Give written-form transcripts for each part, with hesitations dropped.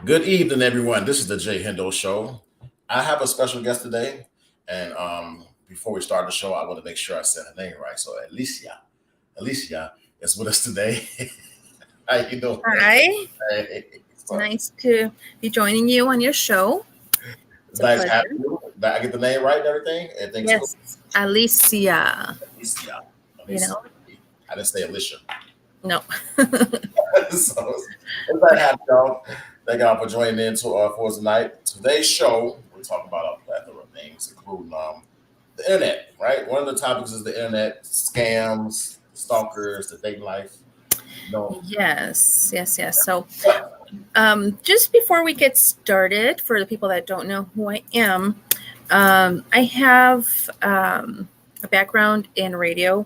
Good evening, everyone. This is the Hendo Show. I have a special guest today, and before we start the show, I want to make sure I said her name right. So, Alicia is with us today. How you doing? Hi, Hey, it's nice to be joining you on your show. it's It's a nice to have pleasure. you. Did I get the name right and everything? Everything's good. Yes, Alicia. Alicia. You Alicia. know, I didn't say Alicia. no. So it's like happy y'all. Thank y'all for joining in for us tonight. Today's show, we're talking about a plethora of things, including the internet, right? One of the topics is the internet, scams, stalkers, the dating life. No, Yes. So, just before we get started, for the people that don't know who I am, I have a background in radio.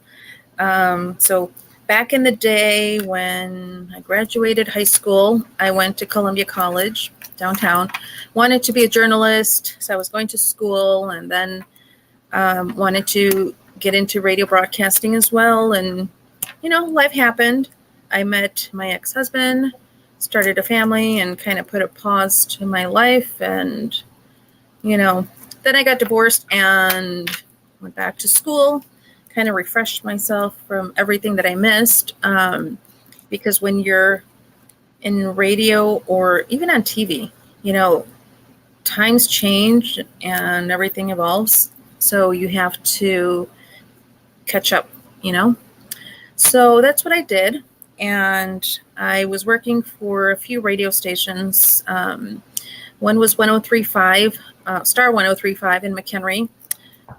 So back in the day when I graduated high school, I went to Columbia College downtown. Wanted to be a journalist, so I was going to school, and then wanted to get into radio broadcasting as well. And life happened. I met my ex-husband, started a family, and kind of put a pause to my life. And then I got divorced and went back to school, kind of refreshed myself from everything that I missed. Because when you're in radio or even on TV, times change and everything evolves. So you have to catch up, So that's what I did. And I was working for a few radio stations. One was 103.5, Star 103.5 in McHenry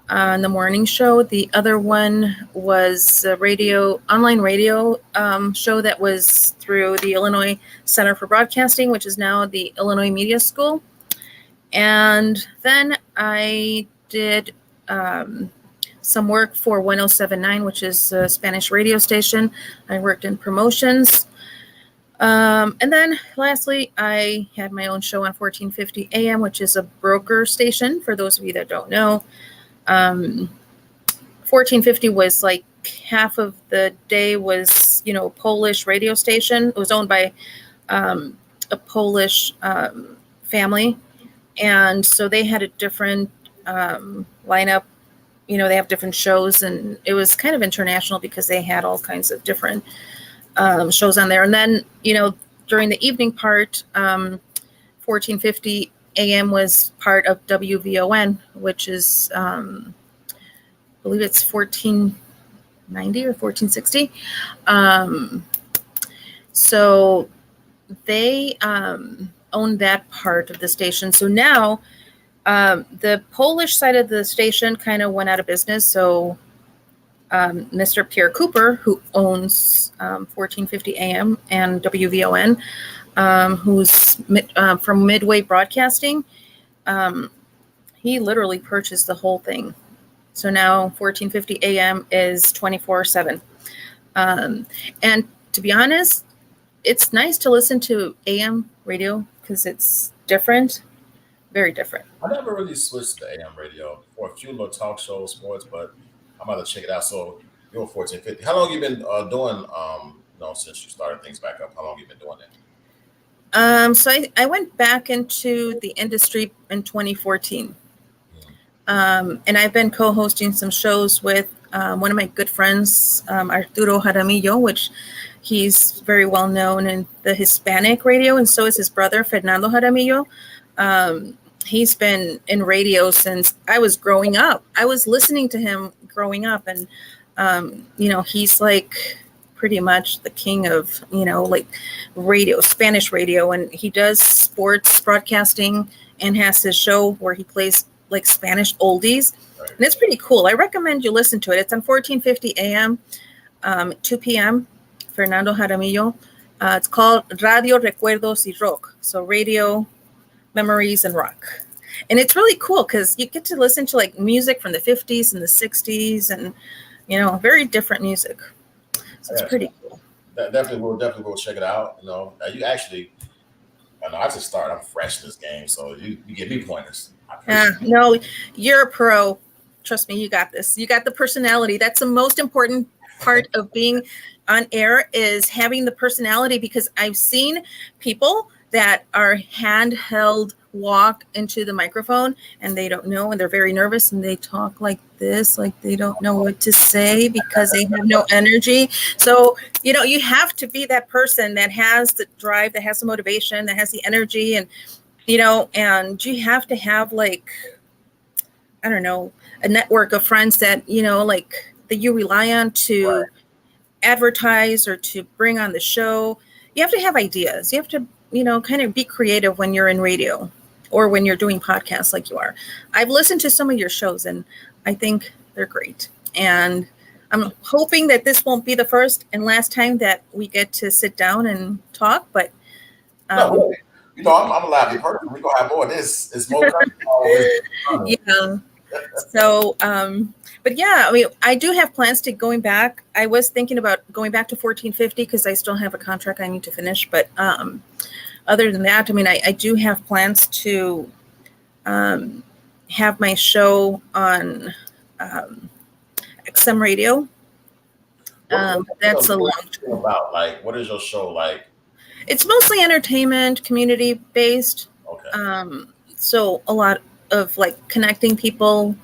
on the morning show. The other one was a online radio show that was through the Illinois Center for Broadcasting, which is now the Illinois Media School. And then I did some work for 107.9, which is a Spanish radio station. I worked in promotions. And then lastly, I had my own show on 1450 AM, which is a broker station, for those of you that don't know. 1450 was like half of the day was, Polish radio station. It was owned by a Polish family. And so they had a different lineup. They have different shows, and it was kind of international because they had all kinds of different shows on there. And then, during the evening part, 1450 AM was part of WVON, which is, I believe it's 1490 or 1460. So they own that part of the station. So now the Polish side of the station kind of went out of business. So Mr. Pierre Cooper, who owns 1450 AM and WVON, who's from Midway Broadcasting, he literally purchased the whole thing. So now 1450 AM is 24/7. And to be honest, it's nice to listen to AM radio because it's different, very different. I never really switched to AM radio for a few little talk shows, sports, but I'm about to check it out. So you're 1450. How long you been doing? Since you started things back up, how long you been doing it? So I went back into the industry in 2014. And I've been co-hosting some shows with one of my good friends, Arturo Jaramillo, which he's very well known in the Hispanic radio, and so is his brother, Fernando Jaramillo. He's been in radio since I was growing up. I was listening to him growing up, and, he's like pretty much the king of, like radio, Spanish radio, and he does sports broadcasting and has his show where he plays like Spanish oldies. Right. And it's pretty cool. I recommend you listen to it. It's on 1450 AM, 2 p.m. Fernando Jaramillo. It's called Radio Recuerdos y Rock. So radio, memories, and rock. And it's really cool because you get to listen to like music from the 50s and the 60s and, very different music. So it's pretty cool. Definitely will check it out. You actually, I just started. I'm fresh in this game, so you give me pointers. No, you're a pro. Trust me, you got this. You got the personality. That's the most important part of being on air, is having the personality, because I've seen people that are handheld walk into the microphone and they don't know and they're very nervous and they talk like this, like they don't know what to say because they have no energy. So, you have to be that person that has the drive, that has the motivation, that has the energy, and, and you have to have like, I don't know, a network of friends that, like that you rely on to advertise or to bring on the show. You have to have ideas. You have to, kind of be creative when you're in radio or when you're doing podcasts like you are. I've listened to some of your shows and I think they're great. And I'm hoping that this won't be the first and last time that we get to sit down and talk, but no, I'm a lively person. We're gonna have more of this. It's more yeah. So, but yeah, I mean, I do have plans to going back. I was thinking about going back to 1450 because I still have a contract I need to finish. But other than that, I mean, I do have plans to have my show on XM radio. That's a long term. About like, what is your show like? It's mostly entertainment, community based. Okay. So a lot of like connecting people.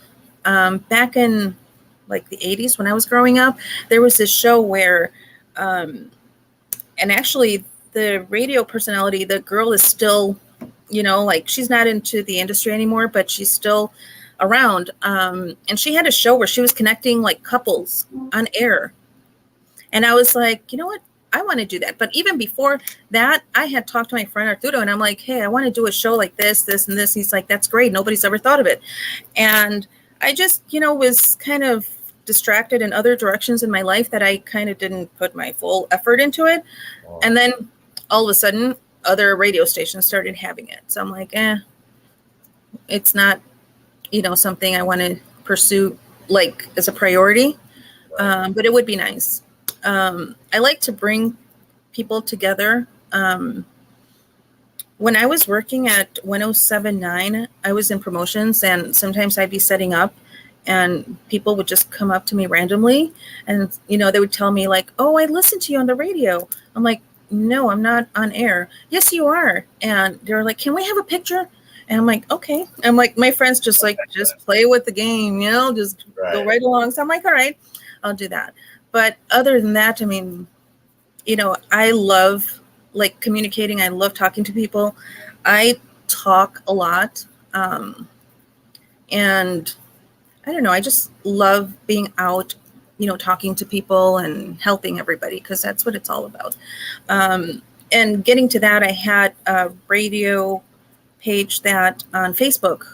Back in like the 80s when I was growing up, there was this show where, and actually the radio personality, the girl is still, like she's not into the industry anymore, but she's still around. And she had a show where she was connecting like couples on air. And I was like, you know what? I want to do that. But even before that, I had talked to my friend Arturo and I'm like, hey, I want to do a show like this, this, and this. He's like, that's great. Nobody's ever thought of it. And I just, was kind of distracted in other directions in my life that I kind of didn't put my full effort into it. Wow. And then all of a sudden, other radio stations started having it. So I'm like, it's not, something I want to pursue like as a priority. But it would be nice. I like to bring people together. When I was working at 107.9, I was in promotions and sometimes I'd be setting up and people would just come up to me randomly and, they would tell me like, oh, I listened to you on the radio. I'm like, no, I'm not on air. Yes, you are. And they were like, can we have a picture? And I'm like, okay. I'm like, my friends just like, just play with the game, just go right along. So I'm like, all right, I'll do that. But other than that, I mean, I love like communicating. I love talking to people. I talk a lot. And I don't know, I just love being out, talking to people and helping everybody because that's what it's all about. And getting to that, I had a radio page that on Facebook.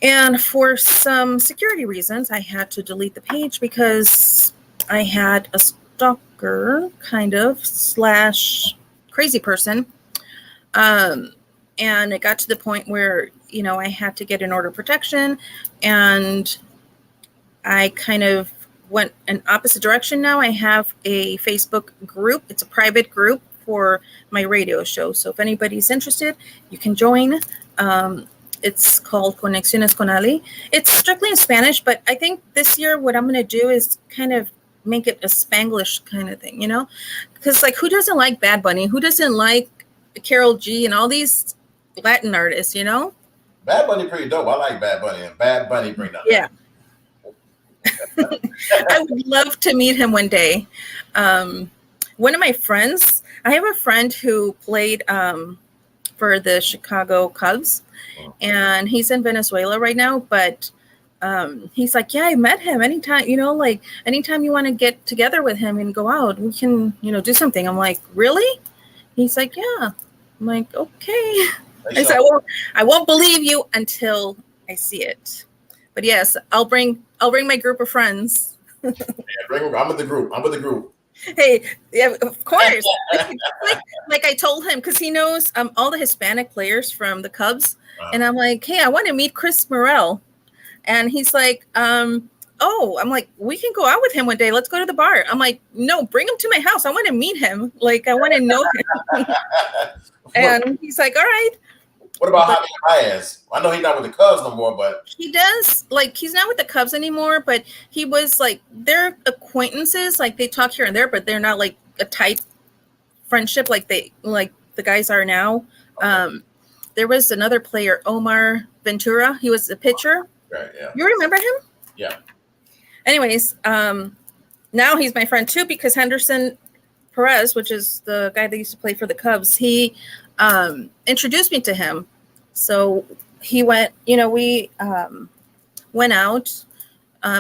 And for some security reasons, I had to delete the page because I had a stalker kind of / crazy person. And it got to the point where, I had to get an order of protection and I kind of went an opposite direction now. I have a Facebook group. It's a private group for my radio show. So if anybody's interested, you can join. It's called Conexiones con Ali. It's strictly in Spanish, but I think this year what I'm going to do is kind of make it a Spanglish kind of thing, because like who doesn't like Bad Bunny? Who doesn't like Carol G and all these Latin artists, Bad Bunny pretty dope. I like Bad Bunny and Bad Bunny bring that. Yeah. I would love to meet him one day. One of my friends, I have a friend who played for the Chicago Cubs. And he's in Venezuela right now, but he's like, yeah, I met him anytime, anytime you want to get together with him and go out, we can, do something. I'm like, really? He's like, yeah. I'm like, okay. I said, I won't believe you until I see it. But yes, I'll bring my group of friends. Yeah, I'm with the group. Hey, yeah, of course. like I told him, because he knows all the Hispanic players from the Cubs. And I'm like, hey, I want to meet Chris Morel. And he's like, oh, I'm like, we can go out with him one day. Let's go to the bar. I'm like, no, bring him to my house. I want to meet him. Like, I want to know him. And he's like, all right. What about Javier Baez? I know he's not with the Cubs no more, but he does. Like, he's not with the Cubs anymore, but he was like, they're acquaintances. Like, they talk here and there, but they're not like a tight friendship like the guys are now. There was another player, Omar Ventura. He was a pitcher. Right, yeah. You remember him? Yeah. Anyways, now he's my friend too, because Henderson Perez, which is the guy that used to play for the Cubs, he introduced me to him. So he went, we went out.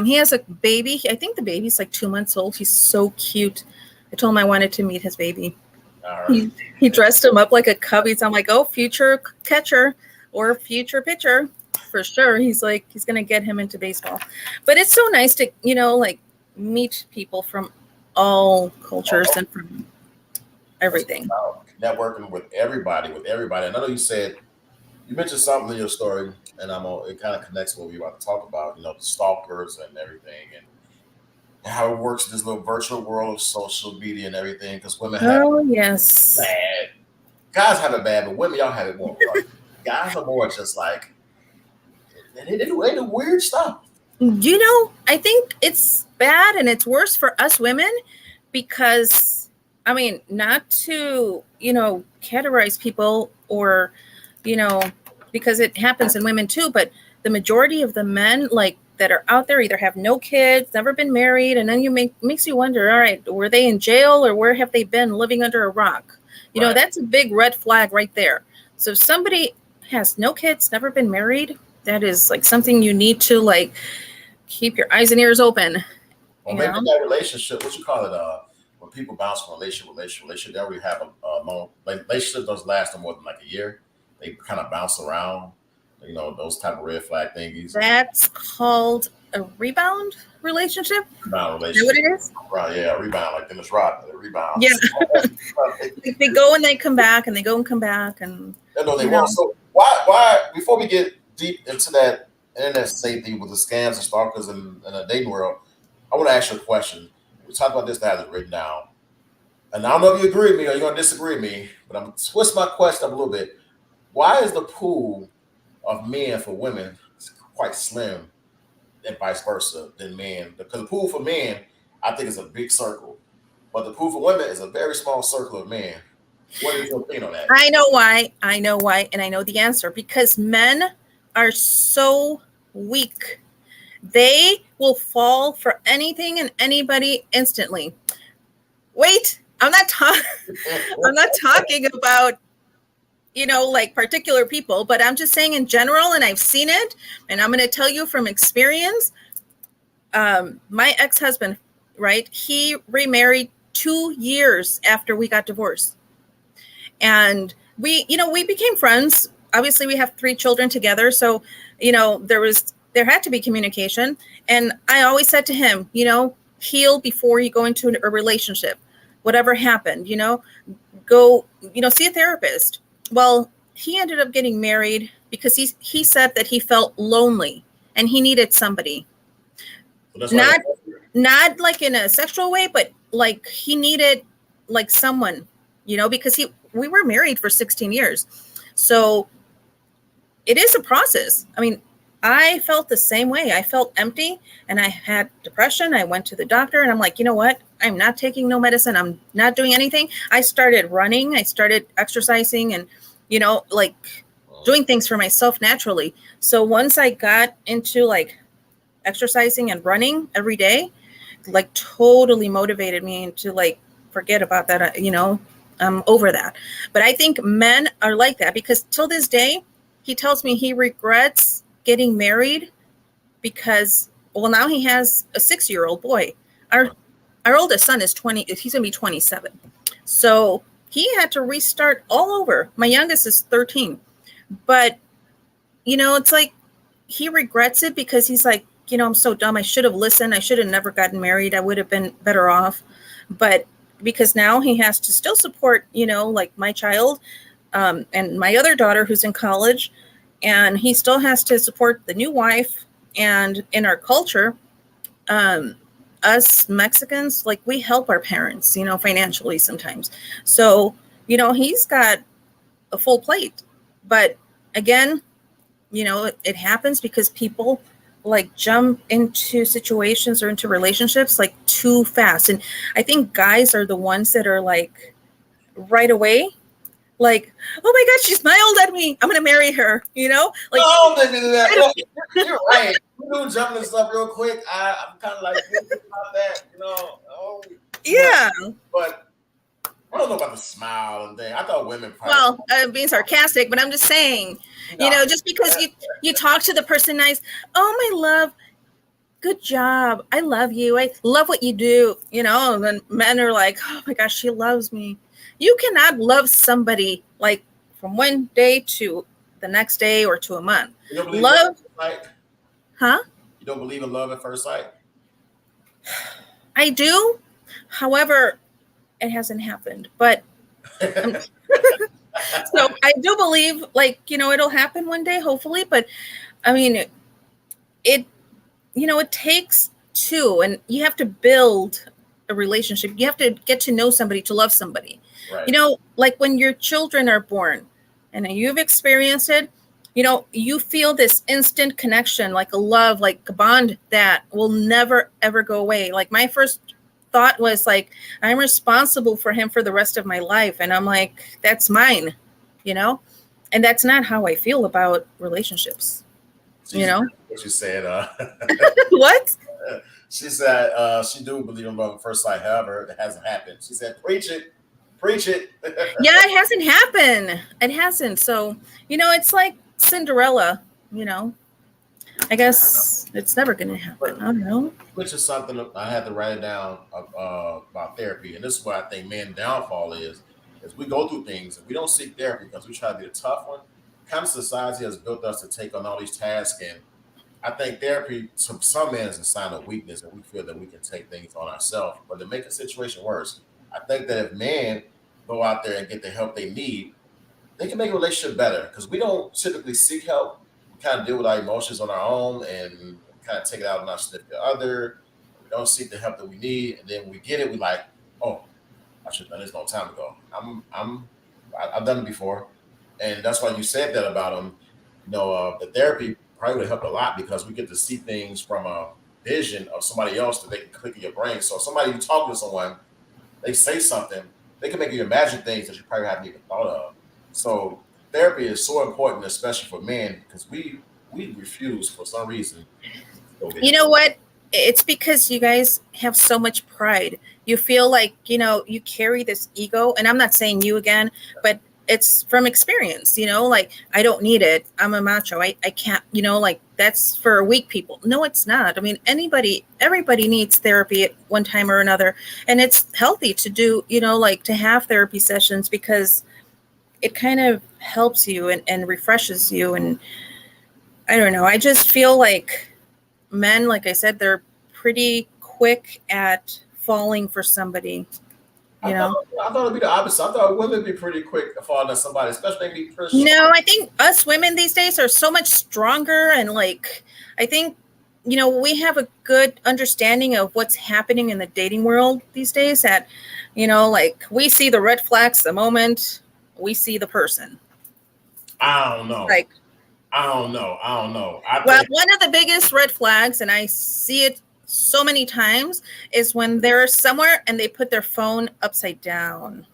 He has a baby. I think the baby's like 2 months old. He's so cute. I told him I wanted to meet his baby. Right. He dressed him up like a Cubby. So I'm like, oh, future catcher or future pitcher for sure. He's like, he's going to get him into baseball. But it's so nice to, like meet people from all cultures and from everything. Networking with everybody. And I know you mentioned something in your story, and it kind of connects with what we're about to talk about, the stalkers and everything, and how it works in this little virtual world of social media and everything, because women have yes. bad. Guys have it bad, but women, y'all have it more. Guys are more just like, they do weird stuff. I think it's bad and it's worse for us women because, not to, categorize people or, because it happens in women too, but the majority of the men that are out there either have no kids, never been married, and then makes you wonder, all right, were they in jail or where have they been living under a rock? Right. That's a big red flag right there. So if somebody has no kids, never been married, that is something you need to keep your eyes and ears open. Well, maybe that relationship, what you call it, when people bounce from relationship, they already have a long relationship doesn't last no more than a year. They kind of bounce around, those type of red flag thingies. That's called a rebound relationship. Rebound relationship. Is that what it is? Right, yeah, rebound, like Dennis Rodman, rebound. Yeah. They go and they come back, and they go and come back, and they won't. So why? Before we get deep into that internet safety with the scams and stalkers and the dating world, I want to ask you a question. We talked about this, that is written down, and I don't know if you agree with me or you're going to disagree with me, but I'm going to twist my question up a little bit. Why is the pool of men for women quite slim and vice versa than men? Because the pool for men, I think, is a big circle, but the pool for women is a very small circle of men. What is your opinion on that? I know why, and I know the answer. Because men are so weak. They will fall for anything and anybody instantly. Wait, I'm not talking about particular people, but I'm just saying in general, and I've seen it, and I'm going to tell you from experience. My ex-husband, right? He remarried 2 years after we got divorced. And we became friends. Obviously we have 3 children together. So, there had to be communication. And I always said to him, heal before you go into a relationship, whatever happened, go, see a therapist. Well, he ended up getting married because he said that he felt lonely and he needed somebody. Not in a sexual way, but he needed someone, because we were married for 16 years. So it is a process. I felt the same way. I felt empty and I had depression. I went to the doctor and I'm like, you know what? I'm not taking no medicine. I'm not doing anything. I started running. I started exercising and, doing things for myself naturally. So once I got into exercising and running every day, totally motivated me to forget about that. I'm over that. But I think men are like that because till this day, he tells me he regrets getting married because, now he has a 6-year-old boy. Our oldest son is 20. He's going to be 27. So he had to restart all over. My youngest is 13. But, it's he regrets it because he's I'm so dumb. I should have listened. I should have never gotten married. I would have been better off. But because now he has to still support, my child and my other daughter who's in college. And he still has to support the new wife. And in our culture, us Mexicans, we help our parents, financially sometimes. So, he's got a full plate. But again, it happens because people jump into situations or into relationships too fast. And I think guys are the ones that are right away, Like, oh my God, she smiled at me. I'm gonna marry her. You know, like No, baby, that. You're right. You do jumping this up real quick. I'm kind of like thinking about that. Oh, yeah. but I don't know about the smile and thing. I thought women probably. Well, I'm being sarcastic, but I'm just saying, just because you talk to the person nice, oh my love, good job. I love you. I love what you do. And then men are like, oh my gosh, she loves me. You cannot love somebody like from one day to the next day or to a month. You don't believe Love, huh? You don't believe in love at first sight? I do. However, it hasn't happened. But so I do believe, like, it'll happen one day, hopefully. But I mean, it takes two, and you have to build a relationship. You have to get to know somebody to love somebody. Right. Like when your children are born and you've experienced it, you feel this instant connection, like a love, like a bond that will never, ever go away. Like my first thought was like, I'm responsible for him for the rest of my life. And I'm like, that's mine, and that's not how I feel about relationships. What you said, what? She said she do believe in love at first sight. However, it hasn't happened. She said, preach it. Yeah, it hasn't happened. It hasn't. So, it's like Cinderella, I guess it's never going to happen. I don't know. Which is something I had to write it down about therapy. And this is what I think men's downfall is we go through things and we don't seek therapy because we try to be the tough one. Kind of society has built us to take on all these tasks, and I think therapy to some men is a sign of weakness, and we feel that we can take things on ourselves. But to make a situation worse, I think that if men go out there and get the help they need, they can make a relationship better because we don't typically seek help. We kind of deal with our emotions on our own and kind of take it out on our significant other. We don't seek the help that we need, and then when we get it, we like, oh, I should have done this a long time ago. I've done it before. And that's why you said that about them. The therapy probably would help a lot because we get to see things from a vision of somebody else that they can click in your brain. So somebody you talk to someone, they say something, they can make you imagine things that you probably haven't even thought of. So therapy is so important, especially for men, because we refuse for some reason. You know what? It's because you guys have so much pride. You feel like, you carry this ego, and I'm not saying you again, but it's from experience, like I don't need it. I'm a macho. I can't, like that's for weak people. No, it's not. I mean, everybody needs therapy at one time or another. And it's healthy to do, like to have therapy sessions because it kind of helps you and refreshes you. And I don't know. I just feel like men, like I said, they're pretty quick at falling for somebody. I thought it'd be the opposite. I thought women would be pretty quick to fall into somebody, especially maybe Christian. No, I think us women these days are so much stronger, and like I think we have a good understanding of what's happening in the dating world these days. That like we see the red flags the moment we see the person. I don't know. Like I don't know. One of the biggest red flags, and I see it so many times, is when they're somewhere and they put their phone upside down.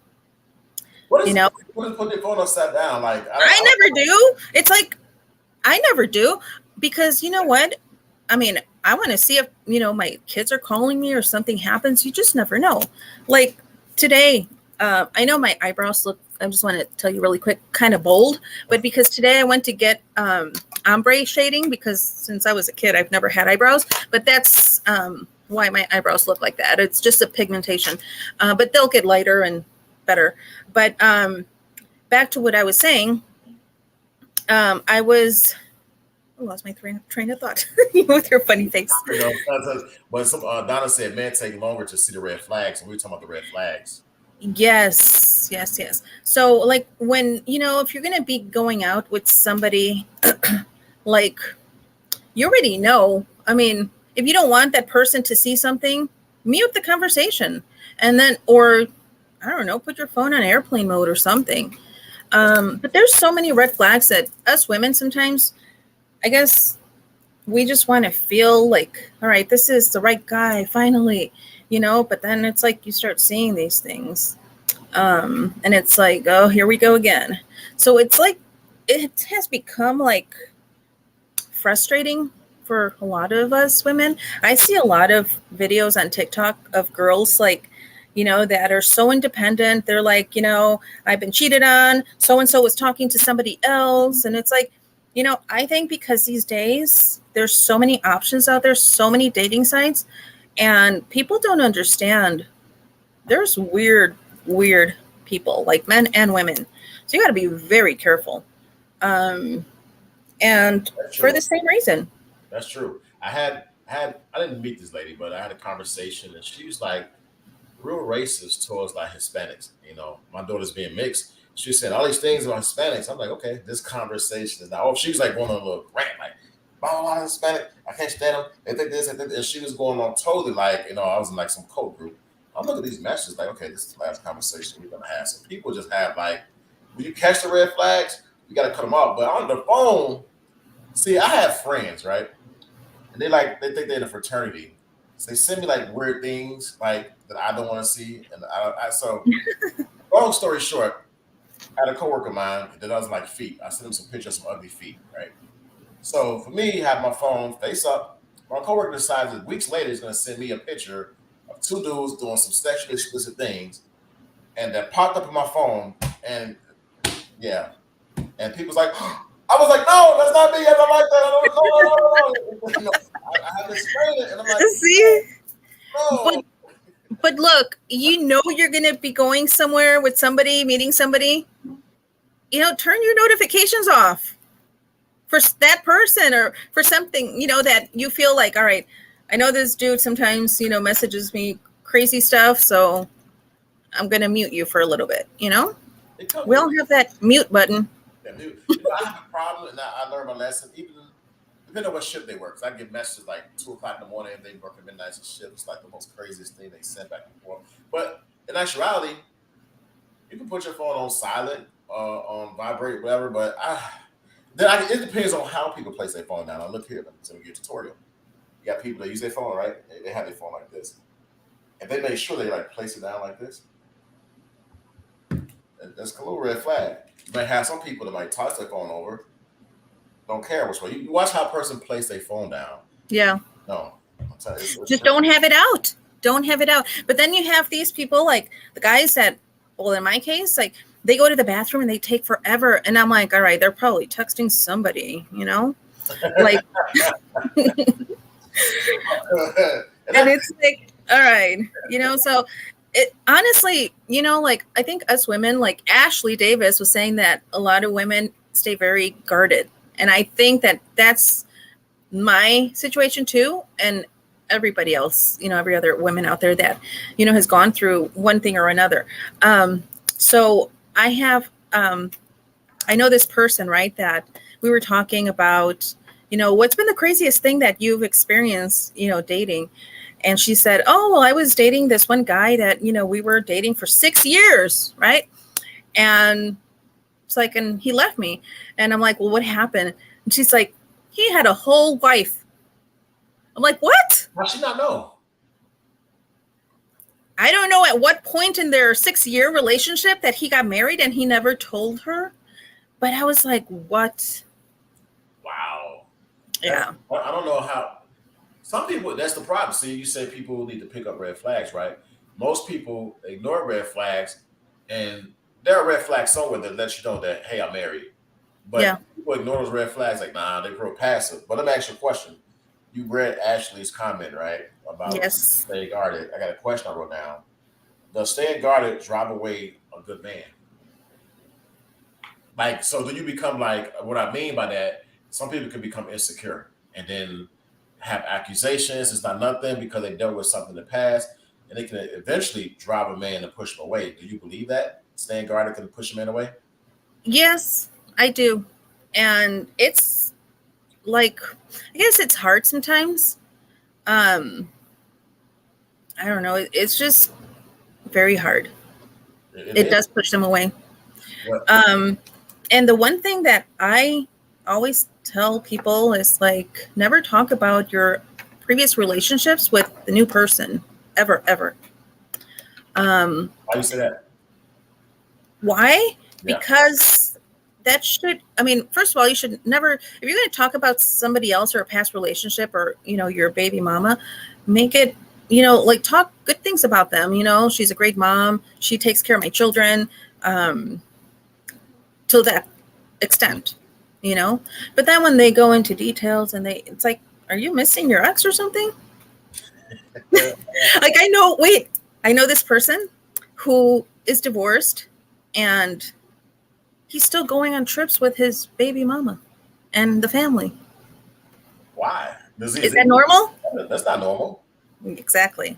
What is put their phone upside down? Like I never do. It's like I never do because you know what? I mean, I want to see if my kids are calling me or something happens. You just never know. Like today, I know my eyebrows look. I just want to tell you really quick, kind of bold, but because today I went to get ombre shading because since I was a kid, I've never had eyebrows, but that's why my eyebrows look like that. It's just a pigmentation, but they'll get lighter and better. But back to what I was saying, I lost my train of thought with your funny face. But Donna said men take longer to see the red flags, and we were talking about the red flags. Yes. So like when, if you're going to be going out with somebody, like you already know, I mean, if you don't want that person to see something, mute the conversation and then, or I don't know, put your phone on airplane mode or something. But there's so many red flags that us women sometimes, I guess we just want to feel like, all right, this is the right guy finally. But then it's like you start seeing these things. And it's like, oh, here we go again. So it's like, it has become like frustrating for a lot of us women. I see a lot of videos on TikTok of girls like, that are so independent. They're like, I've been cheated on. So and so was talking to somebody else. And it's like, I think because these days there's so many options out there, so many dating sites, and people don't understand there's weird people, like men and women. So you got to be very careful. Um, and That's for true. the same reason. That's true. I didn't meet this lady, but I had a conversation, and she was like real racist towards like Hispanics. My daughter's being mixed. She said all these things about Hispanics. I'm like, okay, this conversation is not. Oh, she was like going on a little rant, like, blah, blah, blah, Hispanic. I can't stand them. They think this, and she was going on totally like, I was in like some code group. I'm looking at these messages like, okay, this is the last conversation we're gonna have. So people just have like, when you catch the red flags, you got to cut them off. But on the phone, see, I have friends, right? And they think they're in a fraternity. So they send me like weird things like that I don't want to see. And so long story short, I had a coworker of mine that doesn't like feet. I sent him some pictures of some ugly feet, right? So for me, have my phone face up. My coworker decides that weeks later he's gonna send me a picture of two dudes doing some sexually explicit things, and that popped up on my phone, and yeah, and people's like, I was like, no, that's not me. I don't like that. I don't, no. I have to explain it, and I'm like, See? no. But look, you're going to be going somewhere with somebody, meeting somebody. Turn your notifications off for that person or for something, that you feel like, all right, I know this dude sometimes, messages me crazy stuff, so I'm going to mute you for a little bit, We all have that mute button. Yeah, I have a problem, and I learned my lesson. Even depending on what shift they work, 'cause I get messages like 2 o'clock in the morning, and they work at midnight shift. It's like the most craziest thing they send back and forth. But in actuality, you can put your phone on silent, on vibrate, whatever. But it depends on how people place their phone down. I look here, let me give you a tutorial. You got people that use their phone, right? They have their phone like this, and they make sure they like place it down like this. That's a little red flag. You might have some people that might toss their phone over, don't care which way. You watch how a person place their phone down. Yeah. No, just don't have it out. Don't have it out. But then you have these people like the guys that, well, in my case, like they go to the bathroom and they take forever, and I'm like, all right, they're probably texting somebody, like. And it's like, all right, so it honestly, like I think us women, like Ashley Davis was saying that a lot of women stay very guarded. And I think that that's my situation too. And everybody else, every other woman out there that, has gone through one thing or another. So I have, I know this person, right, that we were talking about, what's been the craziest thing that you've experienced, dating? And she said, oh, well, I was dating this one guy that, we were dating for 6 years. Right. And it's like, and he left me. And I'm like, well, what happened? And she's like, he had a whole wife. I'm like, what? How should not know? I don't know at what point in their 6-year relationship that he got married and he never told her. But I was like, what? Wow. Yeah. I don't know how. Some people, that's the problem. See, you say people need to pick up red flags, right? Most people ignore red flags, and there are red flags somewhere that let you know that, hey, I'm married. But people ignore those red flags like, nah, they're real passive. But let me ask you a question. You read Ashley's comment, right? About staying guarded. I got a question I wrote down. Does staying guarded drive away a good man? Like, so do you become like, what I mean by that, some people can become insecure and then have accusations. It's not nothing because they dealt with something in the past, and they can eventually drive a man and push him away. Do you believe that staying guarded can push a man away? Yes, I do. And it's like, I guess it's hard sometimes. I don't know. It's just very hard. It does push them away. And the one thing that I always tell people is like, never talk about your previous relationships with the new person ever. Why do you say that? Why? Yeah. Because that should, I mean, first of all, you should never, if you're going to talk about somebody else or a past relationship or, your baby mama, make it, like talk good things about them. She's a great mom. She takes care of my children, to that extent, But then when they go into details and it's like, are you missing your ex or something? Like, I know this person who is divorced and he's still going on trips with his baby mama and the family. Why? Is that normal? That's not normal. Exactly.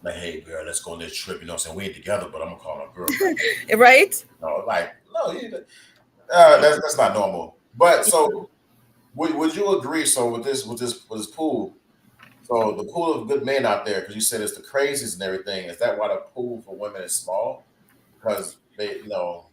Like, hey, girl, let's go on this trip. We ain't together, but I'm gonna call her girl. Right? No, that's not normal. But so, would you agree? So with this pool, so the pool of good men out there, because you said it's the craziest and everything. Is that why the pool for women is small? Because they, the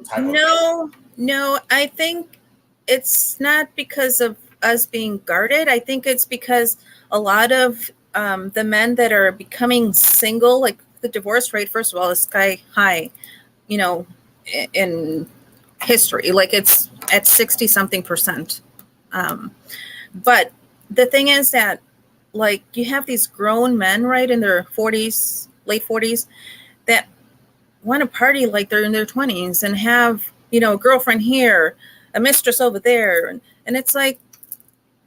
type of no. I think it's not because of us being guarded. I think it's because a lot of the men that are becoming single, like the divorce rate, first of all, is sky high, in history. Like it's at 60 something percent. But the thing is that, like, you have these grown men, right, in their 40s, late 40s, that want to party like they're in their 20s and have, a girlfriend here, a mistress over there. And it's like,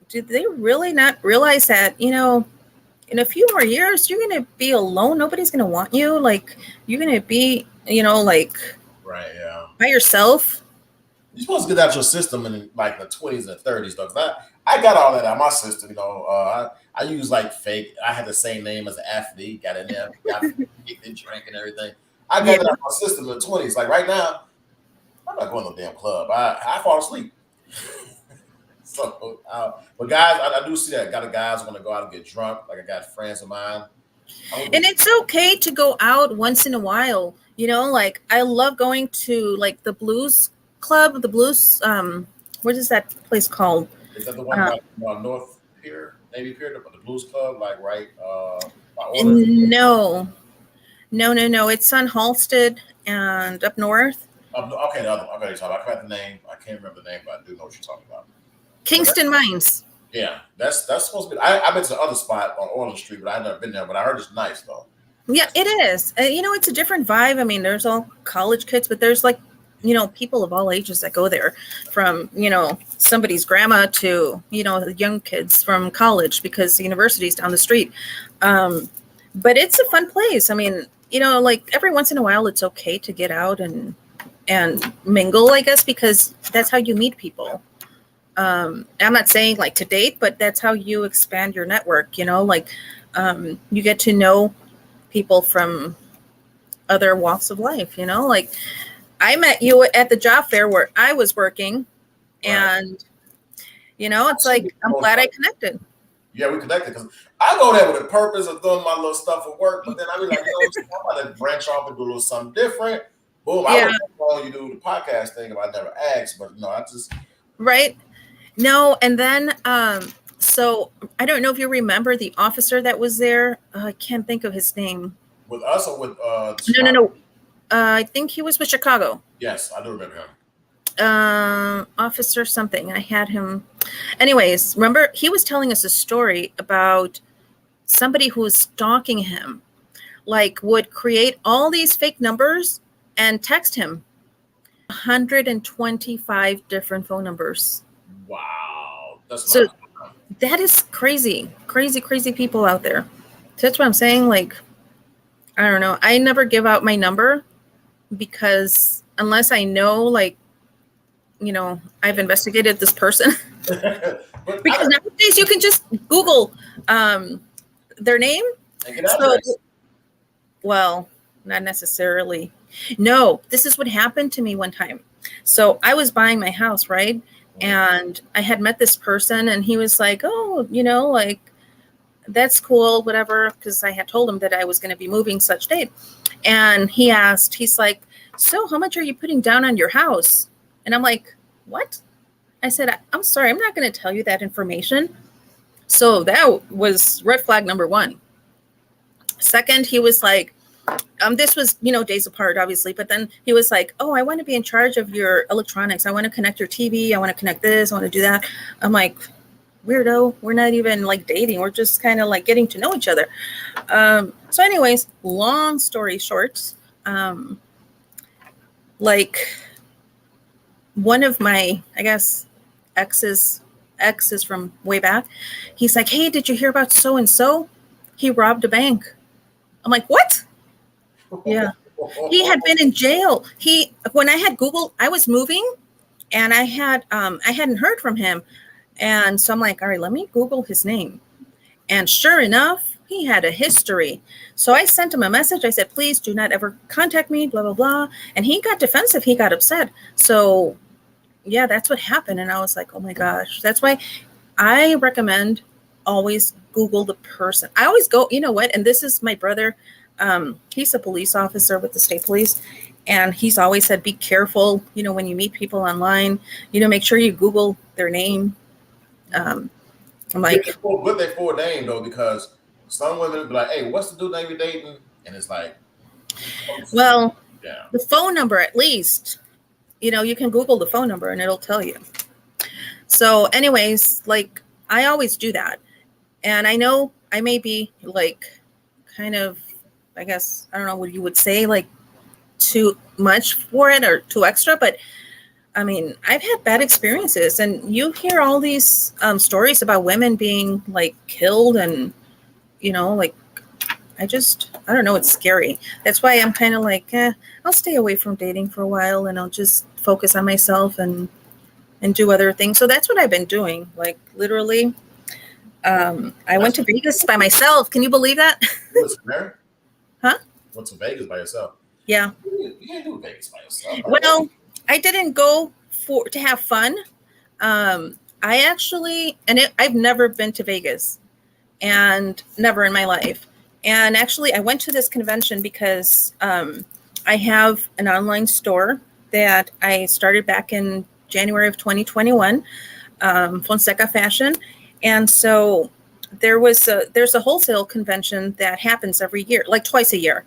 do they really not realize that, in a few more years, you're going to be alone. Nobody's going to want you. Like, you're going to be, like, right, yeah, by yourself. You're supposed to get out your system in like the 20s and 30s, though. I got all that out of my system. I use like fake. I had the same name as an athlete. Got in there, got and drank and everything. I got that out of my system in the 20s. Like right now, I'm not going to no damn club. I fall asleep. So, but guys, I do see that. Got a guys want to go out and get drunk. Like I got friends of mine. And it's okay to go out once in a while. Like I love going to like the blues club, the blues. What is that place called? Is that the one by North Pier, Navy Pier, the blues club, like right? No. It's on Halsted and up north. Okay, the other one. I forgot the name. I can't remember the name, but I do know what you're talking about. Kingston Mines. Yeah, that's supposed to be. I've been to the other spot on Orland Street, but I've never been there. But I heard it's nice though. Yeah, it is. It's a different vibe. I mean, there's all college kids, but there's like, people of all ages that go there, from, somebody's grandma to, the young kids from college, because the university's down the street. But it's a fun place. I mean, like every once in a while, it's okay to get out and mingle, I guess, because that's how you meet people. I'm not saying like to date, but that's how you expand your network, like you get to know people from other walks of life, like I met you at the job fair where I was working, and it's like, I'm glad I connected. Yeah, we connected because I go there with the purpose of doing my little stuff at work, but then I be like, I'm about to branch off and do a little something different. Boom, I would call you do the podcast thing if I never asked, but I just right. No, and then so I don't know if you remember the officer that was there. I can't think of his name. With us or with No. I think he was with Chicago. Yes, I do remember him. Officer something. I had him. Anyways, remember he was telling us a story about somebody who was stalking him, like would create all these fake numbers and text him 125 different phone numbers. Wow. So that is crazy people out there. So that's what I'm saying. Like, I don't know. I never give out my number because unless I know, like, I've investigated this person. Because nowadays you can just Google their name. Well, not necessarily. No, this is what happened to me one time. So I was buying my house, right? And I had met this person and he was like, oh, like, that's cool, whatever. Because I had told him that I was going to be moving such date. And he's like, so how much are you putting down on your house? And I'm like, what? I said, I'm sorry, I'm not going to tell you that information. So that was red flag number one. Second, he was like, this was, days apart, obviously, but then he was like, oh, I want to be in charge of your electronics. I want to connect your TV. I want to connect this. I want to do that. I'm like, weirdo. We're not even like dating. We're just kind of like getting to know each other. So anyways, long story short, like one of my, I guess, exes from way back, he's like, hey, did you hear about so-and-so? He robbed a bank. I'm like, what? Yeah. He had been in jail. When I had Googled, I was moving and I hadn't heard from him. And so I'm like, all right, let me Google his name. And sure enough, he had a history. So I sent him a message. I said, please do not ever contact me, blah, blah, blah. And he got defensive. He got upset. So yeah, that's what happened. And I was like, oh my gosh. That's why I recommend always Google the person. I always go, you know what? And this is my brother. He's a police officer with the state police. And he's always said, be careful, when you meet people online, make sure you Google their name. I'm like, with their full name though, because some women be like, hey, what's the dude name you're dating? And it's like, well, yeah, the phone number at least, you can Google the phone number and it'll tell you. So anyways, like I always do that. And I know I may be like kind of, I guess, I don't know what you would say, like too much for it or too extra, but I mean, I've had bad experiences, and you hear all these stories about women being like killed, and like I don't know, it's scary. That's why I'm kind of like, I'll stay away from dating for a while, and I'll just focus on myself and do other things. So that's what I've been doing, like literally. I went to Vegas by myself. Can you believe that? Huh? Went to Vegas by yourself? Yeah. You can't do Vegas by yourself. Well, I didn't go to have fun. I actually, I've never been to Vegas, and never in my life. And actually, I went to this convention because I have an online store that I started back in January of 2021, Fonseca Fashion. And so there's a wholesale convention that happens every year, like twice a year.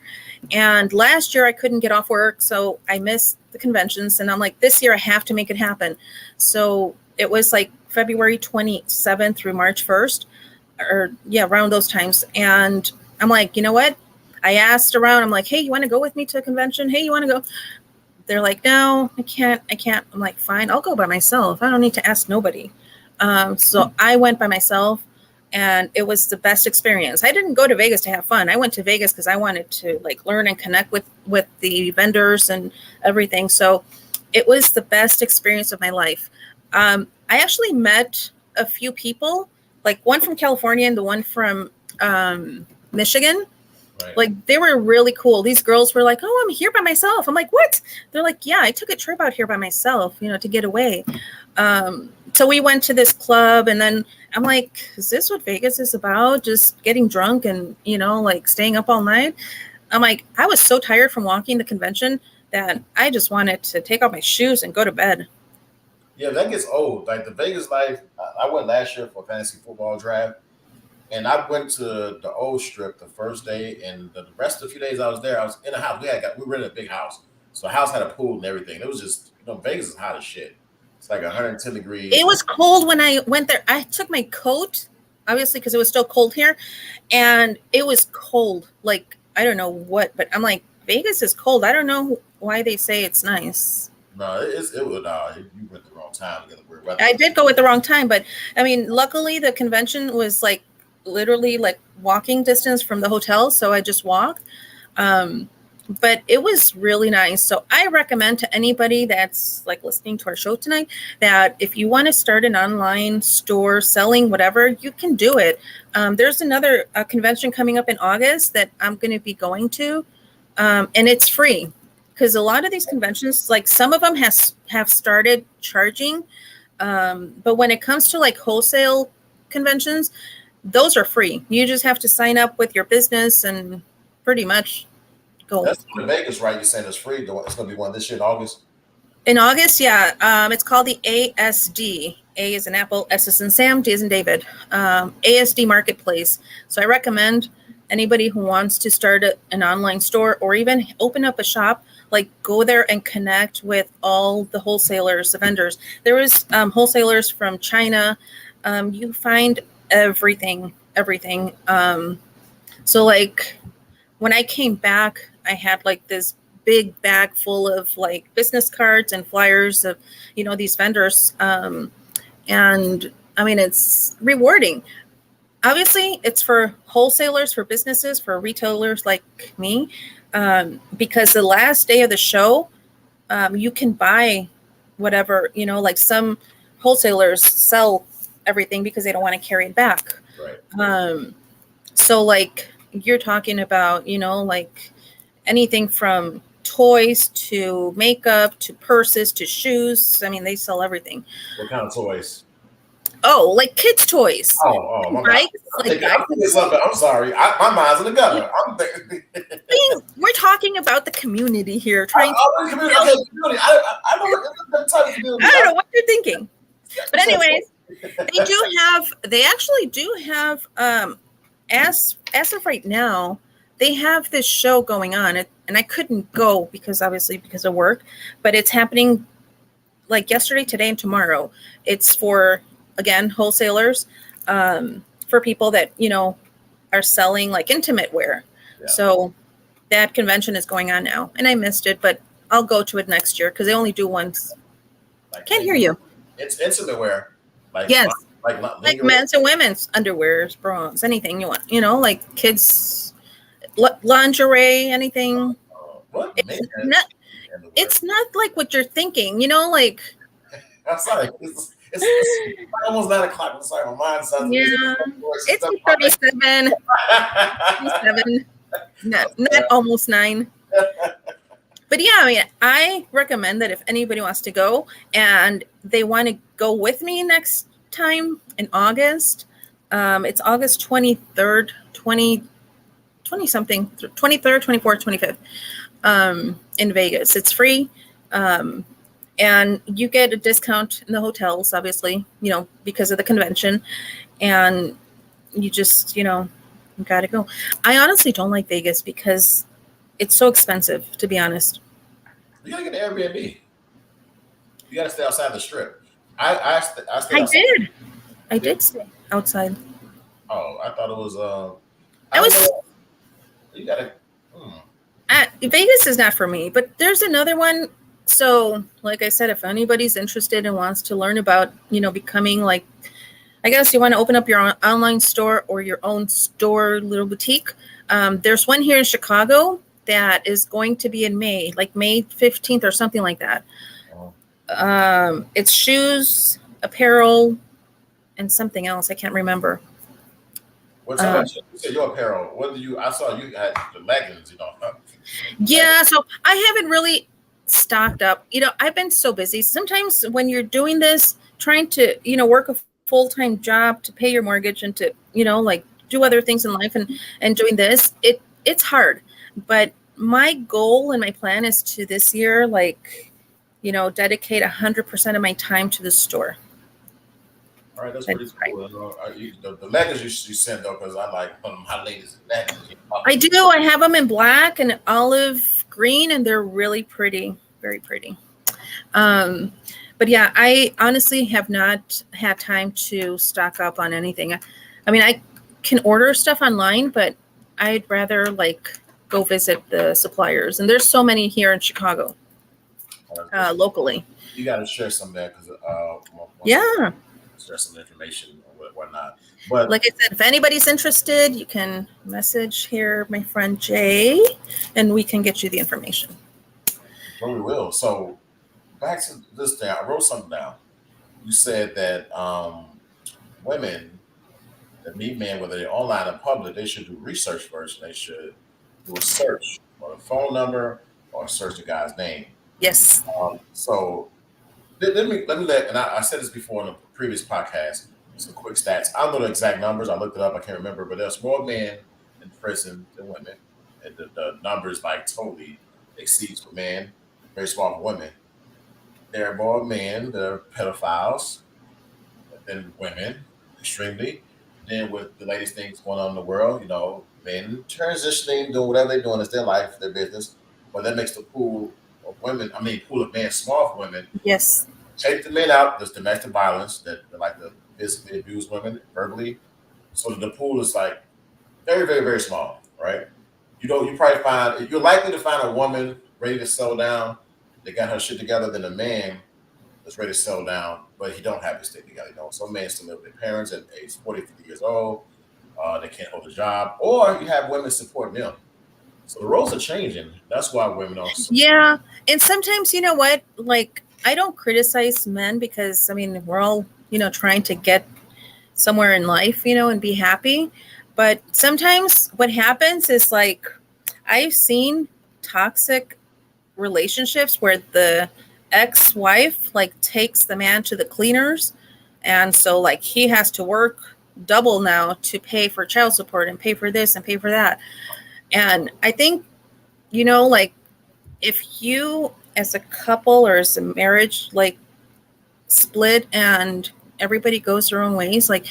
And last year I couldn't get off work, so I missed the conventions. And I'm like, this year I have to make it happen. So it was like February 27th through March 1st, or yeah, around those times. And I'm like, you know what? I asked around. I'm like, hey, you want to go with me to a convention? Hey, you want to go? They're like, no, I can't. I'm like, fine, I'll go by myself. I don't need to ask nobody. So I went by myself, and it was the best experience. I didn't go to Vegas to have fun. I went to Vegas because I wanted to like learn and connect with the vendors and everything. So it was the best experience of my life. I actually met a few people, like one from California and the one from Michigan. Right. Like they were really cool. These girls were like, oh, I'm here by myself. I'm like, what? They're like, yeah, I took a trip out here by myself, to get away. So we went to this club, and then I'm like, is this what Vegas is about? Just getting drunk and, like staying up all night. I'm like, I was so tired from walking the convention that I just wanted to take off my shoes and go to bed. Yeah, that gets old. Like the Vegas life, I went last year for a fantasy football draft, and I went to the old strip the first day, and the rest of the few days I was there, I was in a house. We rented a big house, so the house had a pool and everything. It was just, Vegas is hot as shit. It's like 110 degrees. It was cold when I went there. I took my coat, obviously, because it was still cold here, and it was cold. Like I don't know what, but I'm like, Vegas is cold. I don't know why they say it's nice. No, it was. You went the wrong time to get the weird weather. I did go at the wrong time, but I mean, luckily the convention was like literally like walking distance from the hotel, so I just walked. But it was really nice. So I recommend to anybody that's like listening to our show tonight that if you want to start an online store selling whatever, you can do it. There's another convention coming up in August that I'm going to be going to, and it's free. Because a lot of these conventions, like some of them have started charging, but when it comes to like wholesale conventions, those are free. You just have to sign up with your business and pretty much go. That's in Vegas, right? You're saying it's free. It's going to be one this year in August. In August, yeah. It's called the ASD. A is in Apple, S is in Sam, D is in David. ASD Marketplace. So I recommend anybody who wants to start an online store or even open up a shop, like go there and connect with all the wholesalers, the vendors. There was wholesalers from China. You find everything. So like when I came back, I had like this big bag full of like business cards and flyers of, these vendors. And I mean, it's rewarding. Obviously, it's for wholesalers, for businesses, for retailers like me, because the last day of the show, you can buy whatever, like some wholesalers sell everything because they don't want to carry it back. Right. So like you're talking about, like anything from toys to makeup to purses to shoes. I mean, they sell everything. What kind of toys? Oh, like kids' toys. My bad. I'm sorry. My mind's in the gutter. I'm thinking. We're talking about the community here. Community. I know the type of community. I don't know what you're thinking. But anyways, they actually do have, as of right now, they have this show going on. And I couldn't go because of work. But it's happening like yesterday, today, and tomorrow. It's for, again, wholesalers, for people that, are selling like intimate wear. Yeah. So that convention is going on now. And I missed it, but I'll go to it next year because they only do once. Can't hear you. It's intimate wear. Yes. Like men's and women's underwears, bras, anything you want. Like kids, lingerie, anything. What? It's not like what you're thinking. Like. I'm sorry. It's almost 9 o'clock. I'm sorry, my mind sounds. Yeah, it's 37. 37. Not almost 9. But yeah, I mean, I recommend that if anybody wants to go and they want to go with me next time in August, it's August 23rd, 20 something, 23rd, 24th, 25th, in Vegas. It's free. And you get a discount in the hotels, obviously, because of the convention. And you just, you got to go. I honestly don't like Vegas because it's so expensive, to be honest. You got to get an Airbnb. You got to stay outside the strip. I did stay outside. Oh, I thought it was. You got to. Vegas is not for me, but there's another one. So, like I said, if anybody's interested and wants to learn about, becoming like, I guess you want to open up your own online store or your own store, little boutique. There's one here in Chicago that is going to be in May, like May 15th or something like that. Oh. It's shoes, apparel, and something else. I can't remember. What's you said your apparel? I saw you had the leggings, Yeah, so I haven't really stocked up. I've been so busy. Sometimes when you're doing this, trying to, work a full-time job to pay your mortgage and to, like do other things in life and doing this, it's hard. But my goal and my plan is to this year, like, dedicate 100% of my time to the store. All right, that's pretty cool. The leggings you sent though, because I like my latest leggings. I do. I have them in black and olive green, and they're really pretty, very pretty. But yeah, I honestly have not had time to stock up on anything. I mean, I can order stuff online, but I'd rather like go visit the suppliers. And there's so many here in Chicago, locally. You got to share some there because yeah, share some information or whatnot. But like I said, if anybody's interested, you can message here my friend Jay, and we can get you the information. Well, we will. So back to this thing, I wrote something down. You said that women that meet men, whether they're online or public, they should do research first. They should do a search for the phone number or search the guy's name. Yes. So let me and I said this before in a previous podcast. Some quick stats. I don't know the exact numbers. I looked it up. I can't remember, but there's more men in prison than women, and the numbers like totally exceeds for men. Very small for women. There are more men that are pedophiles than women, extremely. Then with the latest things going on in the world, men transitioning, doing whatever they're doing, it's their life, their business. But that makes the pool of women, pool of men small for women. Yes. Take the men out, there's domestic violence that like to physically abuse women verbally. So the pool is like very, very, very small, right? You probably find you're likely to find a woman ready to settle down, they got her shit together, than a man that's ready to settle down, but he don't have his stick together. Some men still live with their parents at age 40, 50 years old. They can't hold a job, or you have women supporting them. So the roles are changing. That's why women are. Yeah, and sometimes, you know what? Like, I don't criticize men because we're all trying to get somewhere in life, and be happy. But sometimes what happens is, like, I've seen toxic relationships where the ex-wife like takes the man to the cleaners, and so like he has to work double now to pay for child support and pay for this and pay for that. And I think, like, if you as a couple or as a marriage like split and everybody goes their own ways, like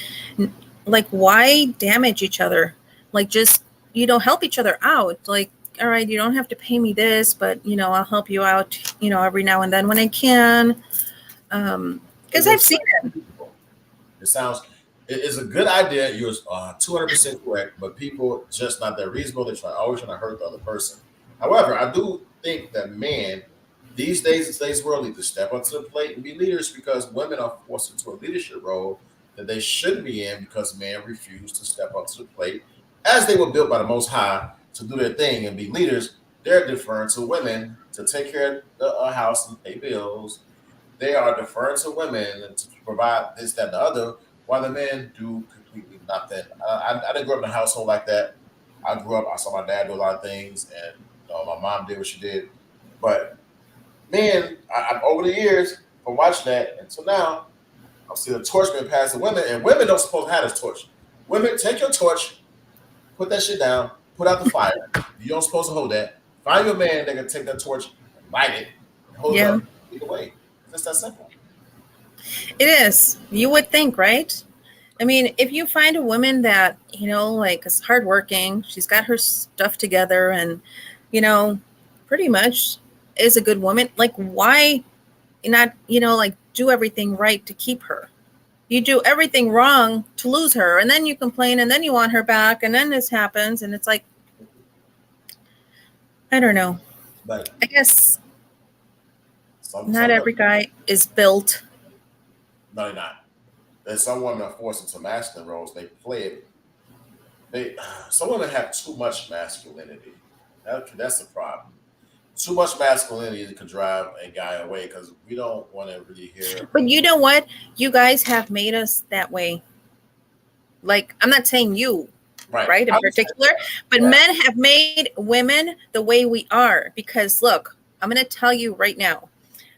why damage each other? Like, just help each other out. Like, all right, you don't have to pay me this, but I'll help you out every now and then when I can, because I've seen it. It sounds, it is a good idea. You're 200% correct, but people just not that reasonable. They're always trying to hurt the other person. However, I do think that men these days in today's world need to step up to the plate and be leaders, because women are forced into a leadership role that they shouldn't be in because men refuse to step up to the plate, as they were built by the Most High to do their thing and be leaders. They're deferring to women to take care of the house and pay bills. They are deferring to women to provide this, that, and the other, while the men do completely nothing. I didn't grow up in a household like that. I grew up, I saw my dad do a lot of things, and my mom did what she did. But men, over the years, from watching that until now, I'm seeing the torch being passed to women, and women don't supposed to have this torch. Women, take your torch, put that shit down, put out the fire. You don't supposed to hold that. Find your man that can take that torch and light it, and hold it up, either way. It's that simple. It is. You would think, right? If you find a woman that, like, is hardworking, she's got her stuff together, and, pretty much is a good woman, like, why not, like, do everything right to keep her? You do everything wrong to lose her, and then you complain, and then you want her back, and then this happens, and it's like, I don't know. But I guess not every guy is built. No, they're not. There's some women are forced into masculine roles. They play it. Some women have too much masculinity. That's the problem. Too much masculinity could drive a guy away, because we don't want to really hear. But you know what? You guys have made us that way. Like, I'm not saying you, right in particular, but men have made women the way we are. Because look, I'm going to tell you right now.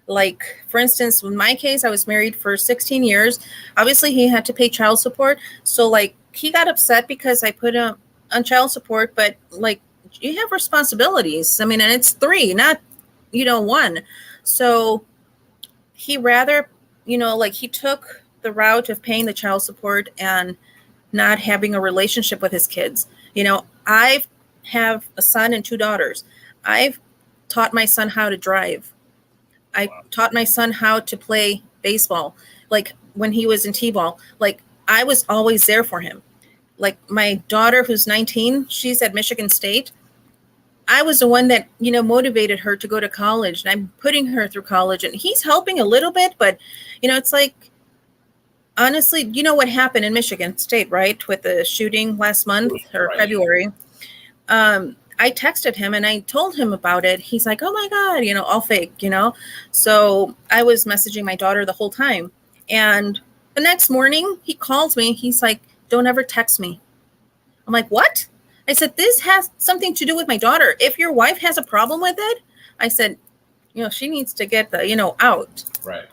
Like, for instance, in my case, I was married for 16 years. Obviously, he had to pay child support. So, like, he got upset because I put him on child support. But, like, you have responsibilities. And it's 3, not, 1. So he rather, like, he took the route of paying the child support and not having a relationship with his kids. I have a son and 2 daughters. I've taught my son how to drive. I taught my son how to play baseball. Like, when he was in T-ball, like, I was always there for him. Like, my daughter, who's 19, she's at Michigan State. I was the one that, motivated her to go to college, and I'm putting her through college, and he's helping a little bit, but, it's like, honestly, what happened in Michigan State, right? With the shooting last month or February. I texted him and I told him about it. He's like, oh my God, all fake, So I was messaging my daughter the whole time. And the next morning he calls me. He's like, don't ever text me. I'm like, what? I said, this has something to do with my daughter. If your wife has a problem with it, I said, she needs to get the, out. Right.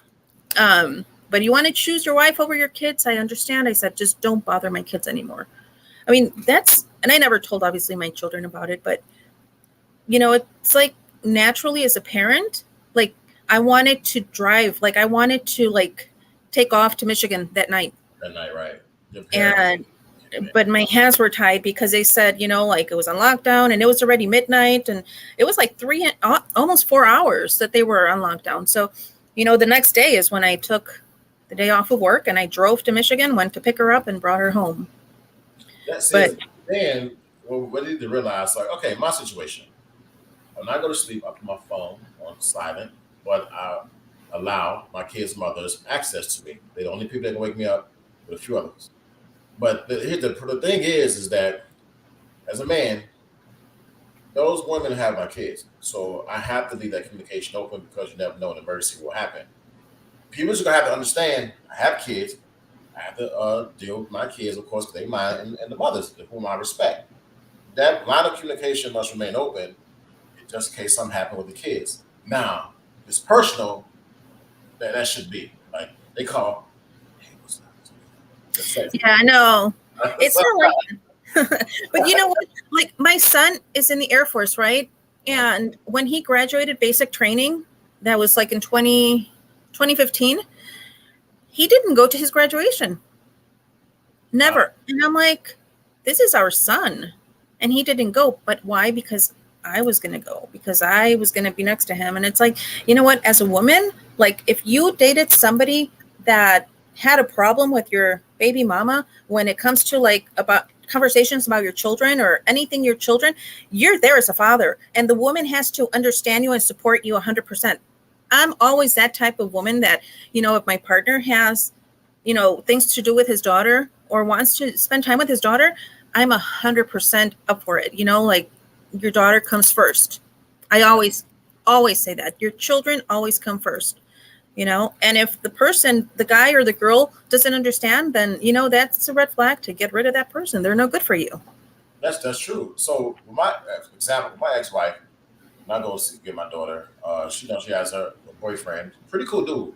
But you want to choose your wife over your kids? I understand. I said, just don't bother my kids anymore. And I never told, obviously, my children about it, but, it's like, naturally as a parent, like, I wanted to drive, like, I wanted to, like, take off to Michigan that night. Right. but my hands were tied because they said, like it was on lockdown and it was already midnight and it was like almost 4 hours that they were on lockdown. So, the next day is when I took the day off of work and I drove to Michigan, went to pick her up and brought her home. That's But it. Then we need to realize, like, okay, my situation. When I go to sleep, I put my phone on silent, but I allow my kids' mothers access to me. They're the only people that can wake me up with a few others. But the thing is that as a man, those women have my kids. So I have to leave that communication open because you never know an emergency will happen. People are going to have to understand I have kids. I have to deal with my kids, of course, because they mine and the mothers, whom I respect. That line of communication must remain open just in case something happened with the kids. Now, it's personal, that should be. Like, they call, hey, what's up? yeah, I know. It's not like, but you know what? Like my son is in the Air Force, right? And when he graduated basic training, that was like in 2015, he didn't go to his graduation. Never. And I'm like, this is our son. And he didn't go. But why? Because I was going to go, because I was going to be next to him. And it's like, you know what? As a woman, like if you dated somebody that had a problem with your baby mama, when it comes to like about conversations about your children or anything, your children, you're there as a father. And the woman has to understand you and support you 100%. I'm always that type of woman that, if my partner has, things to do with his daughter or wants to spend time with his daughter, I'm 100% up for it. Like your daughter comes first. I always say that your children always come first, and if the person, the guy or the girl doesn't understand, then, that's a red flag to get rid of that person. They're no good for you. That's true. So, for example, my ex-wife, when I go get my daughter, she knows she has her boyfriend. Pretty cool dude.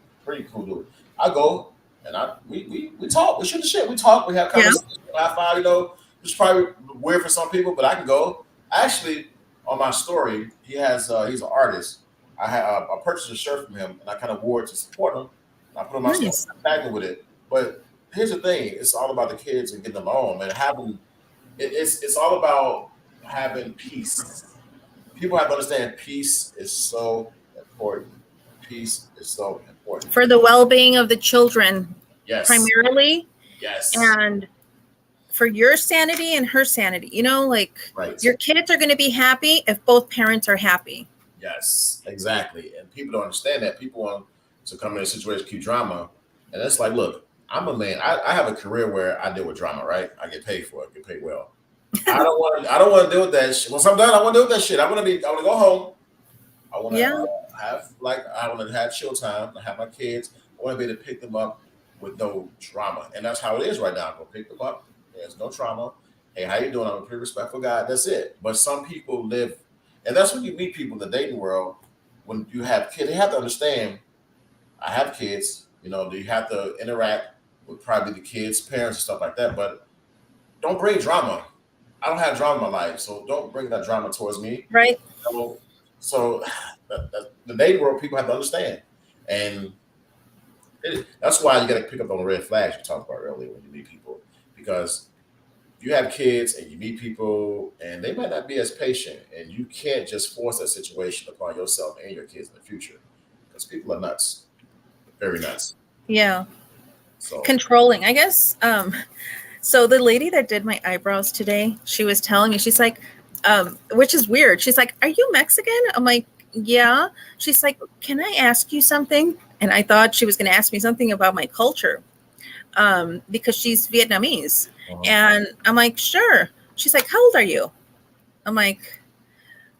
I go and we talk. We shoot the shit. We talk. We have conversations. Yeah. I find, it's probably weird for some people, but I can go. Actually, on my story, he's an artist. I purchased a shirt from him and I kind of wore it to support him. I put on my story, tagged with it. But here's the thing: it's all about the kids and getting them home and having. It's all about having peace. People have to understand peace is so important. Peace is so important for the well-being of the children. Yes. Primarily. Yes. And for your sanity and her sanity, right. Your kids are going to be happy if both parents are happy. Yes, exactly. And people don't understand that. People want to come in a situation, keep drama. And it's like, look, I'm a man. I have a career where I deal with drama, right? I get paid for it, get paid well. I don't want to deal with that shit. Once I'm done, I want to deal with that shit. I want to go home. I want to have chill time. I have my kids. I want to be able to pick them up with no drama. And that's how it is right now. I'm going to pick them up. There's no trauma. Hey, how you doing? I'm a pretty respectful guy. That's it. But some people live, and that's when you meet people in the dating world. When you have kids, they have to understand, I have kids. You have to interact with probably the kids' parents and stuff like that. But don't bring drama. I don't have drama in my life, so don't bring that drama towards me. Right. So the dating world, people have to understand. And that's why you got to pick up on the red flags you talked about earlier when you meet people. Because you have kids and you meet people and they might not be as patient, and you can't just force that situation upon yourself and your kids in the future, because people are nuts, very nuts. Yeah. So controlling, I guess. So the lady that did my eyebrows today, she was telling me, she's like, which is weird. She's like, "Are you Mexican?" I'm like, "Yeah." She's like, "Can I ask you something?" And I thought she was going to ask me something about my culture. Because she's Vietnamese. Uh-huh. And I'm like, "Sure." She's like, "How old are you?" I'm like,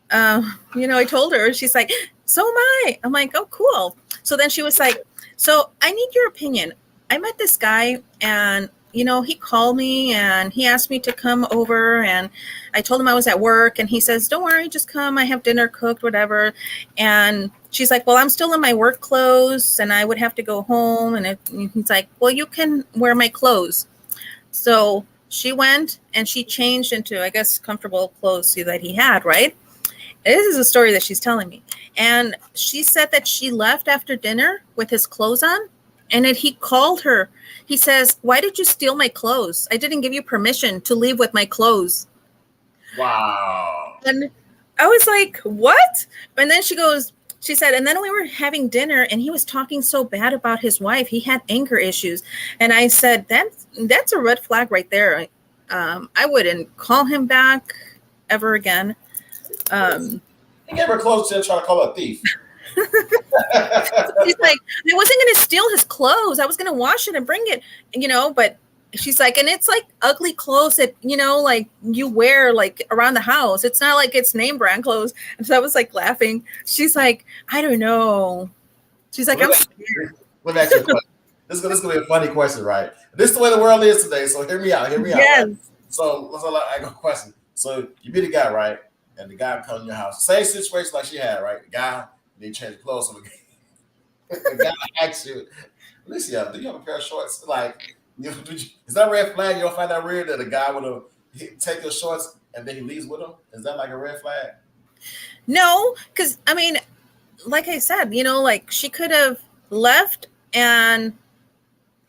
I told her. She's like, "So am I." I'm like, "Oh, cool." So then she was like, "So I need your opinion. I met this guy and, he called me and he asked me to come over, and I told him I was at work, and he says, 'Don't worry, just come. I have dinner cooked, whatever.'" And she's like, "Well, I'm still in my work clothes and I would have to go home." And he's like, "Well, you can wear my clothes." So she went and she changed into, I guess, comfortable clothes that he had, right? This is a story that she's telling me. And she said that she left after dinner with his clothes on, And then he called her. He says, "Why did you steal my clothes? I didn't give you permission to leave with my clothes." Wow. And I was like, "What?" And then she said, and then we were having dinner and he was talking so bad about his wife. He had anger issues. And I said, that's a red flag right there. I wouldn't call him back ever again. He gave her clothes to try to call her a thief. She's like, I wasn't going to steal his clothes. I was going to wash it and bring it, but she's like, and it's like ugly clothes that, like you wear like around the house. It's not like it's name brand clothes. And so I was like laughing. She's like, I don't know. She's like, I'm scared. Let me ask you a question. This is going to be a funny question, right? This is the way the world is today. So hear me out. Yes. Right? So I got a question. So you meet a guy, right? And the guy comes in your house. Same situation like she had, right? The guy, they change clothes. So the guy asks you, Alicia, do you have a pair of shorts? Like, is that a red flag? You don't find that weird that a guy would take your shorts and then he leaves with them? Is that like a red flag? No, because I mean, like I said, like she could have left and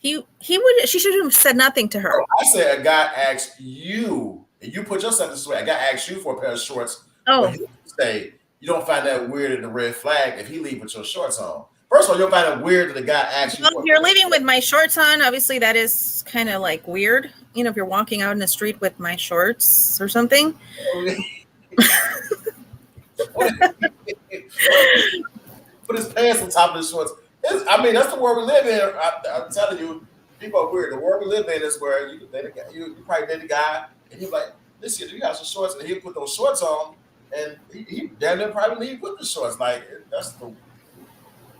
she should have said nothing to her. Oh, I said a guy asked you, and you put yourself this way. A guy asked you for a pair of shorts. Oh, he say you don't find that weird in the red flag if he leave with your shorts on. First of all, you'll find it weird that the guy asks you. Well, if you're leaving with my shorts on, obviously that is kind of like weird. If you're walking out in the street with my shorts or something. Put his pants on top of his shorts. That's the world we live in. I'm telling you, people are weird. The world we live in is where you probably date a guy, and you're like, "Listen, you got some shorts," and he'll put those shorts on, and he damn near probably leave with the shorts. Like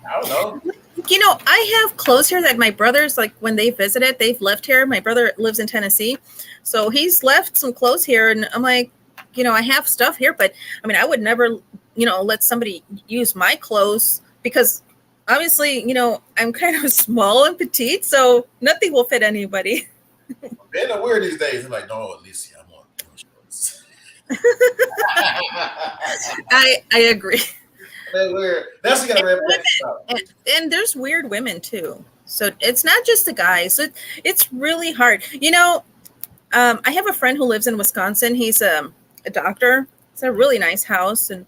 I don't know. I have clothes here that my brothers, like when they visited, they've left here. My brother lives in Tennessee, so he's left some clothes here, and I'm like, I have stuff here, but I would never, let somebody use my clothes because obviously, I'm kind of small and petite, so nothing will fit anybody. Men are weird these days. They're like, no, Alicia, I'm on shorts. I agree. They're weird. That's the kind of and there's weird women too. So it's not just the guys. It's really hard. I have a friend who lives in Wisconsin. He's a doctor. It's a really nice house, and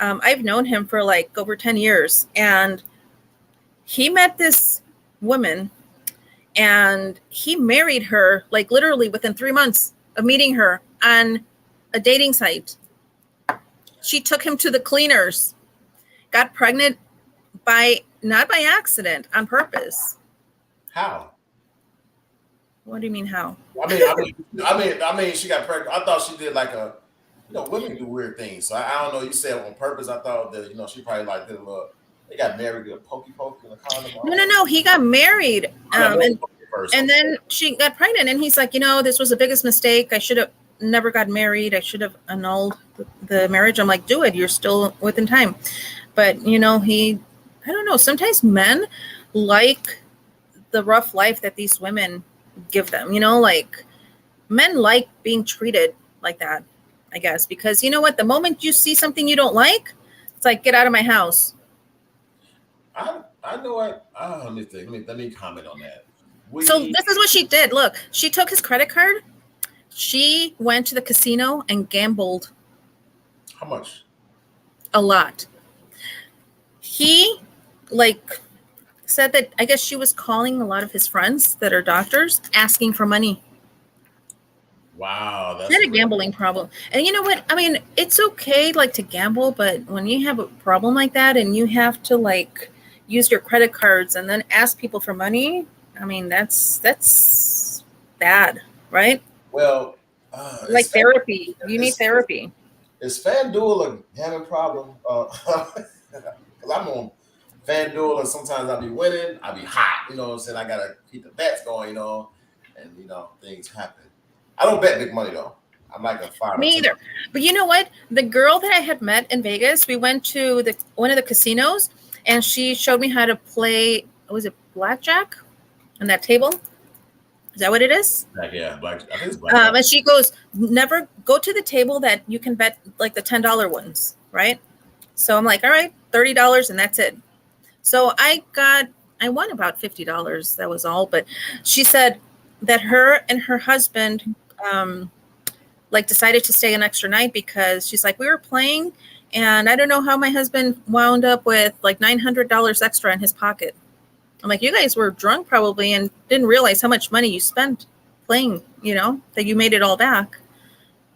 I've known him for like over 10 years, and he met this woman and he married her like literally within 3 months of meeting her on a dating site. She took him to the cleaners, got pregnant not by accident, on purpose. How? What do you mean how? I mean, she got pregnant. I thought she did like women do weird things. So I don't know. You said on purpose. I thought that she probably like did a little. They got married, did a pokey in the condom. No. He got married, and then she got pregnant, and he's like, this was the biggest mistake. I should have never got married. I should have annulled the marriage. I'm like, do it. You're still within time. But I don't know. Sometimes men like the rough life that these women give them. Like men like being treated like that, I guess, because what? The moment you see something you don't like, it's like, get out of my house. I know. Let me think. Let me comment on that. So this is what she did. Look, she took his credit card. She went to the casino and gambled. How much? A lot. He said that I guess she was calling a lot of his friends that are doctors asking for money. Wow, that's a gambling problem. And you know what? It's okay to gamble, but when you have a problem like that and you have to use your credit cards and then ask people for money, that's bad, right? Well, therapy. You need therapy. Is FanDuel a gambling problem? Because I'm on FanDuel and sometimes I'll be winning, I'll be hot. You know what I'm saying? I gotta keep the bets going, and things happen. I don't bet big money though. I'm like a 5. Me either. But you know what? The girl that I had met in Vegas, we went to one of the casinos, and she showed me how to play. Was it blackjack on that table? Is that what it is? Yeah, blackjack. I think it's blackjack. And she goes, never go to the table that you can bet the $10 ones, right? So I'm like, all right, $30, and that's it. So I I won about $50. That was all. But she said that her and her husband like decided to stay an extra night because she's like, we were playing and I don't know how my husband wound up with like $900 extra in his pocket. I'm like, you guys were drunk probably and didn't realize how much money you spent playing, that you made it all back.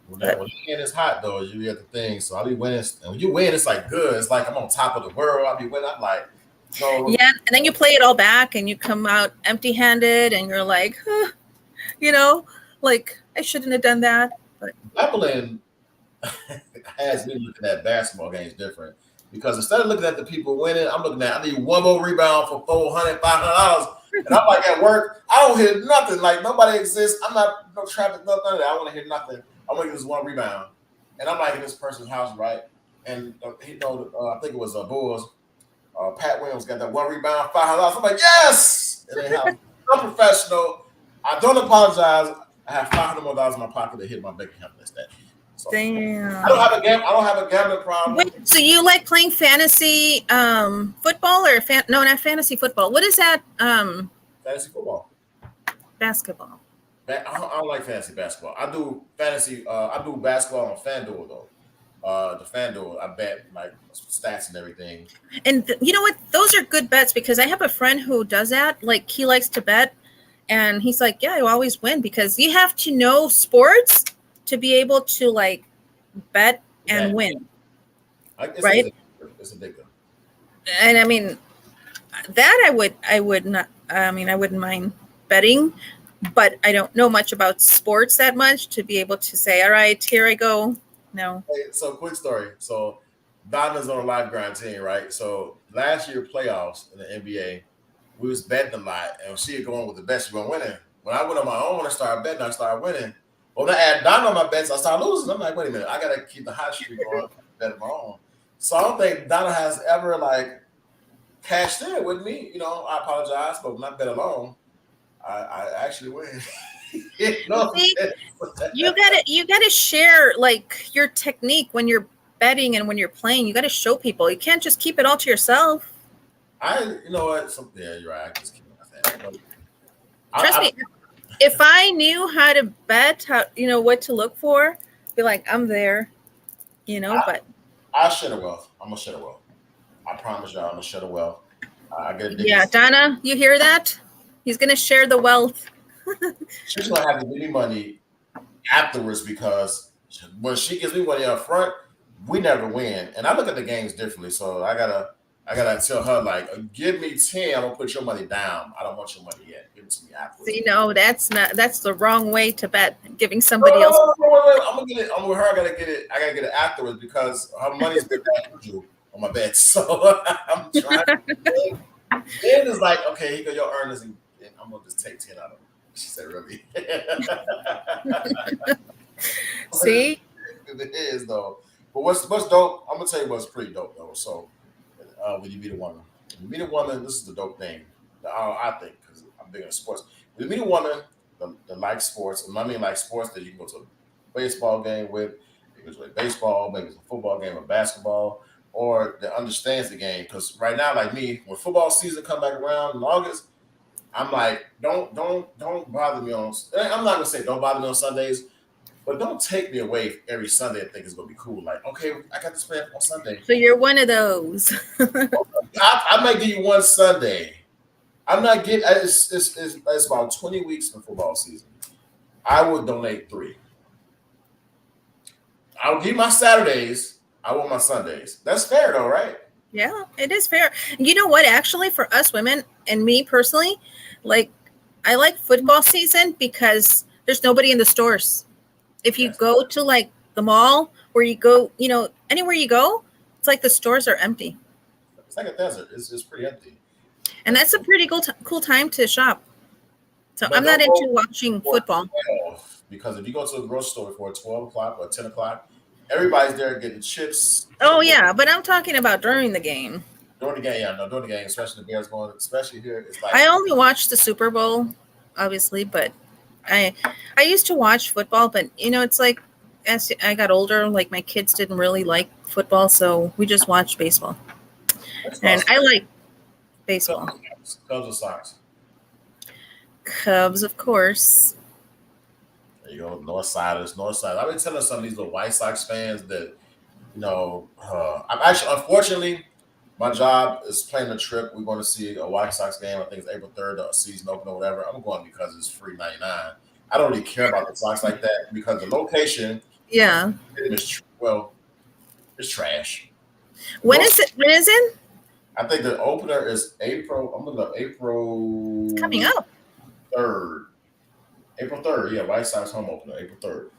When the game is hot though, you get the thing. So I'll be winning, and when you win, it's like good. It's like I'm on top of the world. I'll be winning. I'm like, no. Yeah, and then you play it all back, and you come out empty-handed, and you're like, like I shouldn't have done that. But Leveling has me looking at basketball games different because instead of looking at the people winning, I'm looking at I need one more rebound for $400, $500. And I'm like at work, I don't hear nothing. Like nobody exists. I'm not no traffic, none of that. I want to hear nothing. I want to get this one rebound, and I'm like in this person's house, right? And I think it was Bulls. Pat Williams got that one rebound, $500. I'm like, yes. And they have I'm professional. I don't apologize. I have $500 more in my pocket to hit my bank account instead. So, damn. I don't have a gambling problem. Wait, so you like playing fantasy football or no, not fantasy football? What is that? Fantasy football. Basketball. I don't like fantasy basketball. I do fantasy. I do basketball on FanDuel though. The FanDuel, I bet like stats and everything. And you know what? Those are good bets because I have a friend who does that. Like he likes to bet, and he's like, "Yeah, you always win because you have to know sports to be able to like bet and win." Right? It's addictive. And I mean, that I would not. I mean, I wouldn't mind betting. But I don't know much about sports that much to be able to say, all right, here I go. No. Hey, so quick story. So Donna's on a live grind team, right? So last year playoffs in the NBA, we was betting a lot, and she had going with the best, she was winning. When I went on my own and started betting, I started winning. When I add Donna on my bets, I started losing. I'm like, wait a minute, I gotta keep the hot streak going, bet on my own. So I don't think Donna has ever like cashed in with me. I apologize, but when I bet alone, I actually win. See, you gotta share like your technique when you're betting and when you're playing. You gotta show people. You can't just keep it all to yourself. You know what? Yeah, you're right. I just keep it. Trust me. If I knew how to bet, what to look for, be like, I'm there. But I share the wealth. I'm gonna share the wealth. I promise y'all, I'm gonna share the wealth. I get yeah, Donna, you hear that? He's gonna share the wealth. She's gonna have to give me money afterwards because when she gives me money up front, we never win. And I look at the games differently, so I gotta tell her like, give me 10, I'm gonna put your money down. I don't want your money yet. Give it to me afterwards. See, no, that's the wrong way to bet. Giving somebody else. No, I'm gonna get it. I'm with her. I gotta get it afterwards because her money's been that on my bet. So I'm trying. Then it's like, okay, here go your earnings, and I'm gonna just take 10 out of it. She said, really? See? It is, though. But what's dope, I'm going to tell you what's pretty dope, though. So, when you meet a woman, this is the dope thing. I think, because I'm big into sports. When you meet a woman that likes sports, and I mean like sports that you can go to a baseball game with, you can go to a baseball, maybe it's a football game or basketball, or that understands the game. Because right now, like me, when football season come back around in August, I'm like, don't bother me on. I'm not gonna say don't bother me on Sundays, but don't take me away every Sunday and think it's gonna be cool. Like, okay, I got to spend on Sunday. So you're one of those. I might give you one Sunday. I'm not getting. It's about 20 weeks in football season. I would donate 3. I'll give my Saturdays. I want my Sundays. That's fair though, right? Yeah, it is fair. You know what? Actually, for us women and me personally, like I like football season because there's nobody in the stores. If you go to like the mall where you go, anywhere you go, it's like the stores are empty. It's like a desert. It's pretty empty. And that's a pretty cool time to shop. So I'm not into watching football. Because if you go to a grocery store for 12 o'clock or 10 o'clock, everybody's there getting chips. Oh, yeah, but I'm talking about during the game. During the game, especially the Bears going, especially here. It's like I only watched the Super Bowl, obviously, but I used to watch football, but, it's like as I got older, like my kids didn't really like football, so we just watched baseball. And baseball. Cubs or Sox? Cubs, of course. There you go, North Siders, North Side. I've been telling some of these little White Sox fans that I'm actually, unfortunately, my job is planning a trip. We're going to see a White Sox game. I think it's April 3rd, the season opener or whatever. I'm going because it's free 99. I don't really care about the Sox like that because the location Yeah. is it's trash. When is it? When is it? I think the opener is April. I'm looking up April. It's coming up. 3rd. April 3rd. Yeah, White Sox home opener, April 3rd.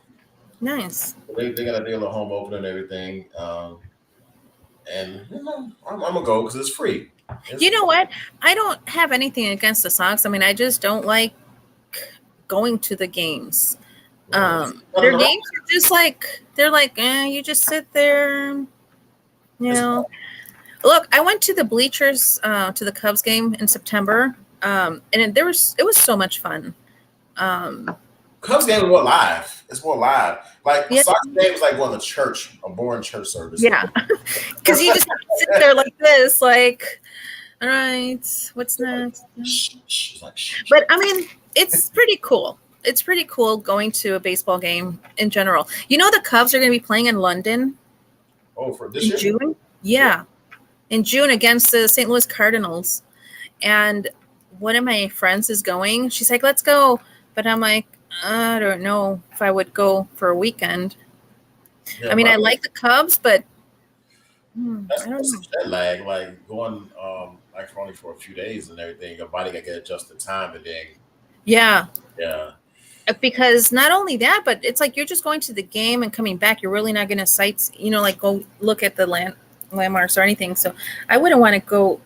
Nice. They got a deal of home opener and everything. And I'm gonna go because it's free. You know what? I don't have anything against the Sox. I mean, I just don't like going to the games. Their games are just like you just sit there. You know. Look, I went to the bleachers to the Cubs game in September, and it was so much fun. Cubs game is more live. It's more live. Like Yeah. Sox game is like going to church, a boring church service. Yeah, because you just sit there like this, like, all right, what's next? But I mean, it's pretty cool. It's pretty cool going to a baseball game in general. You know, the Cubs are going to be playing in London. Oh, for this in year? June? Yeah, in June against the St. Louis Cardinals. And one of my friends is going. She's like, let's go. But I'm like, I don't know if I would go for a weekend. Yeah, I mean, I like the Cubs, but that's I don't know. jet lag, like going like for only for a few days and everything. Your body got to get adjusted to time, and then Yeah. Because not only that, but it's like you're just going to the game and coming back. You're really not going to like go look at the landmarks or anything. So I wouldn't want to go,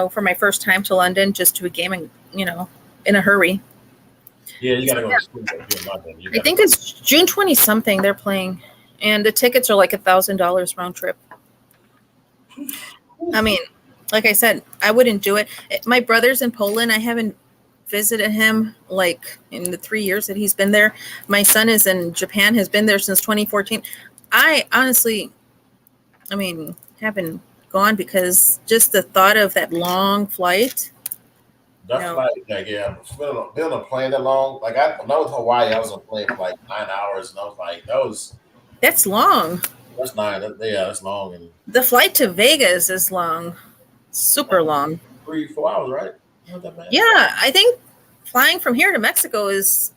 for my first time to London just to a game and, in a hurry. Yeah, you got to go to school in London. I think it's June 20 something they're playing, and the tickets are like $1,000 round trip. I mean, like I said, I wouldn't do it. My brother's in Poland. I haven't visited him like in the 3 years that he's been there. My son is in Japan, has been there since 2014. I honestly, haven't gone because just the thought of that long flight. That flight, being on a plane that long, like when I was in Hawaii, I was on a plane for like 9 hours, and I was like, that's long. That's 9. That's long. And the flight to Vegas is long, super long. 3-4 hours, right? Not that bad. Yeah, I think flying from here to Mexico is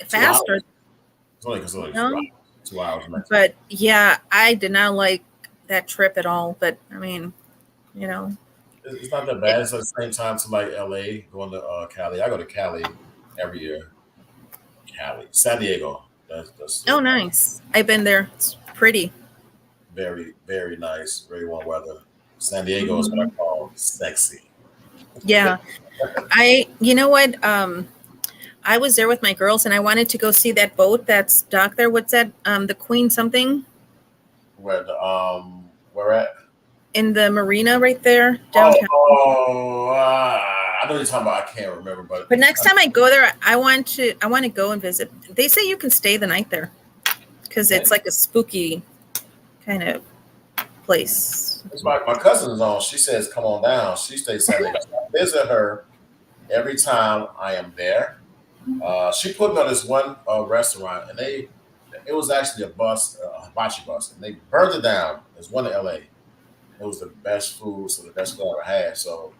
faster. It's only 2 hours. But yeah, I did not like that trip at all. But it's not that bad. It's at the same time to like LA, going to Cali. I go to Cali every year. San Diego. That's nice. I've been there. It's pretty. Very, very nice. Very warm weather. San Diego is what I call sexy. Yeah. you know what? I was there with my girls and I wanted to go see that boat that's docked there. What's that? The Queen something? Where at? In the marina right there downtown. I know you're talking about. I can't remember, but next time I go there, I want to go and visit. They say you can stay the night there because it's like a spooky kind of place. My cousin's on. She says, "Come on down." She stays Saturday. I visit her every time I am there. She put me on this one restaurant, and it was actually a hibachi bus, and they burned it down. There's one in LA. It was the best food, so the best food I ever had. So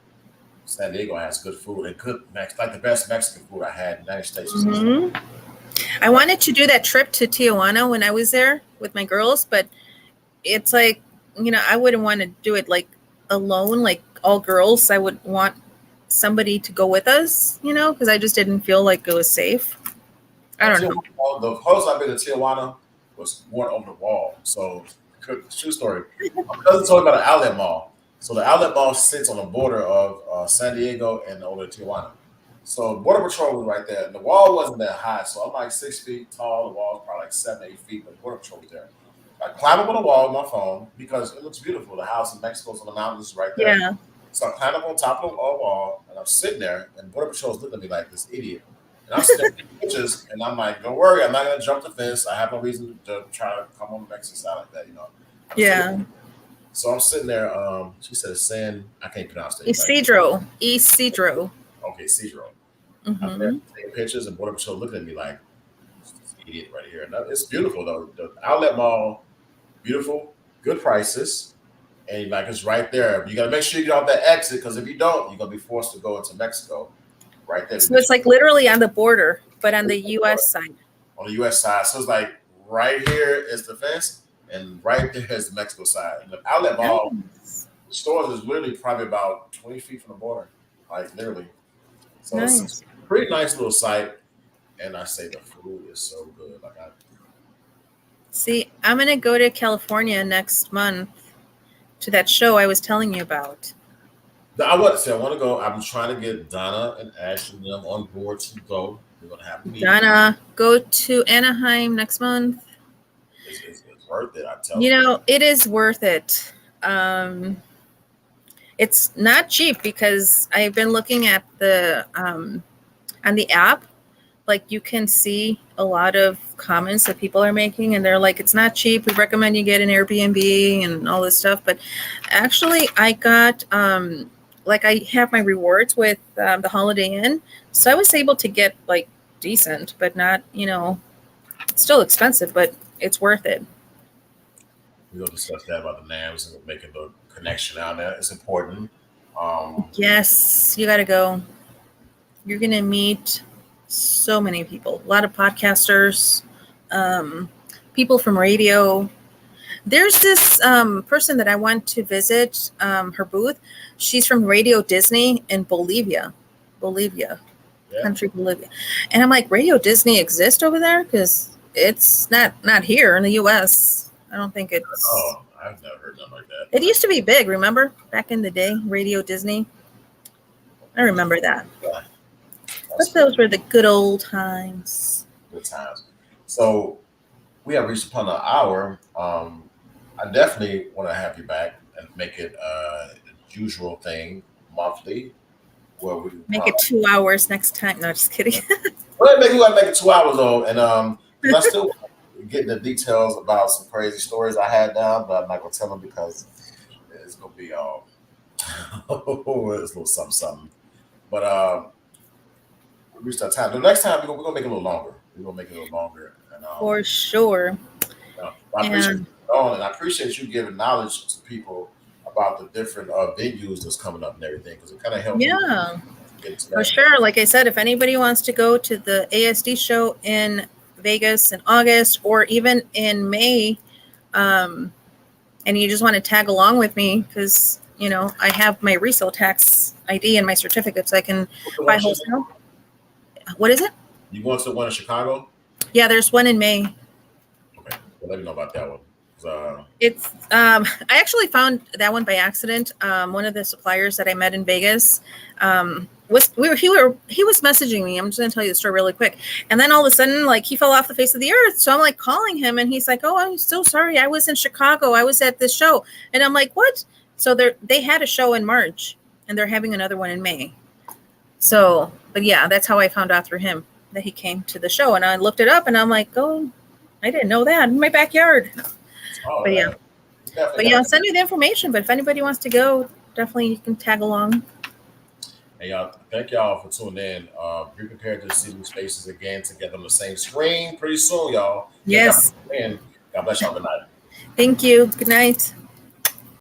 San Diego has good food and like the best Mexican food I had in the United States. Mm-hmm. I wanted to do that trip to Tijuana when I was there with my girls, but it's like, I wouldn't want to do it like alone, like all girls. I would want somebody to go with us, because I just didn't feel like it was safe. I don't know. The closest I've been to Tijuana was going over the wall. So, true story. My cousin told me about an outlet mall. So the outlet mall sits on the border of San Diego and over to Tijuana. So Border Patrol was right there. And the wall wasn't that high. So I'm like 6 feet tall. The wall was probably like 7, 8 feet, but the Border Patrol was there. I climb up on the wall with my phone because it looks beautiful. The house in Mexico's on the mountains right there. Yeah. So I climb up on top of the wall and I'm sitting there and Border Patrol's looking at me like this idiot. And I'm sitting there taking pictures and I'm like, don't worry, I'm not going to jump the fence. I have no reason to try to come on the Mexican side like that, Yeah. So I'm sitting there. She said San. I can't pronounce it. Isidro. Isidro. Okay, Cedro. I'm there Mm-hmm. taking pictures, and Border Patrol looking at me like this idiot right here. And it's beautiful though. The outlet mall, beautiful, good prices, and like it's right there. You got to make sure you get off that exit because if you don't, you're gonna be forced to go into Mexico. Right there. So it's like literally on the border, but on the U.S. side. On the U.S. side, so it's like right here is the fence, and right there is the Mexico side. And the outlet mall, Nice. the stores is literally probably about 20 feet from the border, like literally. So it's Nice. a pretty nice little site. And I say the food is so good. Like See, I'm gonna go to California next month to that show I was telling you about. I want to say I want to go. I'm trying to get Donna and Ashley and them on board to go. We're gonna have a meeting. Donna, go to Anaheim next month. It's worth it. I tell You know, it is worth it. It's not cheap because I've been looking at the on the app. Like you can see a lot of comments that people are making, and they're like, "It's not cheap. We recommend you get an Airbnb and all this stuff." But actually, I got like I have my rewards with the Holiday Inn, so I was able to get like decent, but not it's still expensive, but it's worth it. We're gonna discuss that about the names and making the connection out there. It's important. Yes, you got to go. You're gonna meet so many people, a lot of podcasters, people from radio. There's this person that I want to visit her booth. She's from Radio Disney in Bolivia, Yeah. country Bolivia. And I'm like, Radio Disney exists over there? Because it's not here in the U.S. I don't think it's. Oh, I've never heard nothing like that. It used to be big, remember? Back in the day, Radio Disney. I remember that. Yeah. But those were the good old times. Good times. So we have reached upon an hour. I definitely want to have you back and make it a usual thing monthly, where we Make it 2 hours next time. No, just kidding. well, maybe we'll make it 2 hours though, and 'cause I still getting the details about some crazy stories I had down, but I'm not gonna tell them because it's gonna be it's a little something something. But we reached our time. The next time we're gonna make it a little longer. We're gonna make it a little longer. And, For sure. I appreciate you on, and I appreciate you giving knowledge to people about the different venues that's coming up and everything because it kind of helps. Yeah, Get to for that. sure. Like I said, if anybody wants to go to the ASD show in Vegas in August or even in May, and you just want to tag along with me because, I have my resale tax ID and my certificates. I can buy wholesale. What is it? You going to the one in Chicago? Yeah, there's one in May. Okay, well, let me know about that one. It's I actually found that one by accident. One of the suppliers that I met in Vegas he was messaging me. I'm just gonna tell you the story really quick. And then all of a sudden, like he fell off the face of the earth. So I'm like calling him and he's like, "Oh, I'm so sorry. I was in Chicago. I was at this show." And I'm like, "What?" So they had a show in March and they're having another one in May. So, but yeah, that's how I found out through him that he came to the show. And I looked it up and I'm like, "Oh, I didn't know that in my backyard." But yeah. I'll send you the information. But if anybody wants to go, definitely you can tag along. Hey, y'all, thank y'all for tuning in. Be prepared to see these faces again together on the same screen pretty soon, y'all. Yes. And God bless y'all. Good night. Thank you. Good night.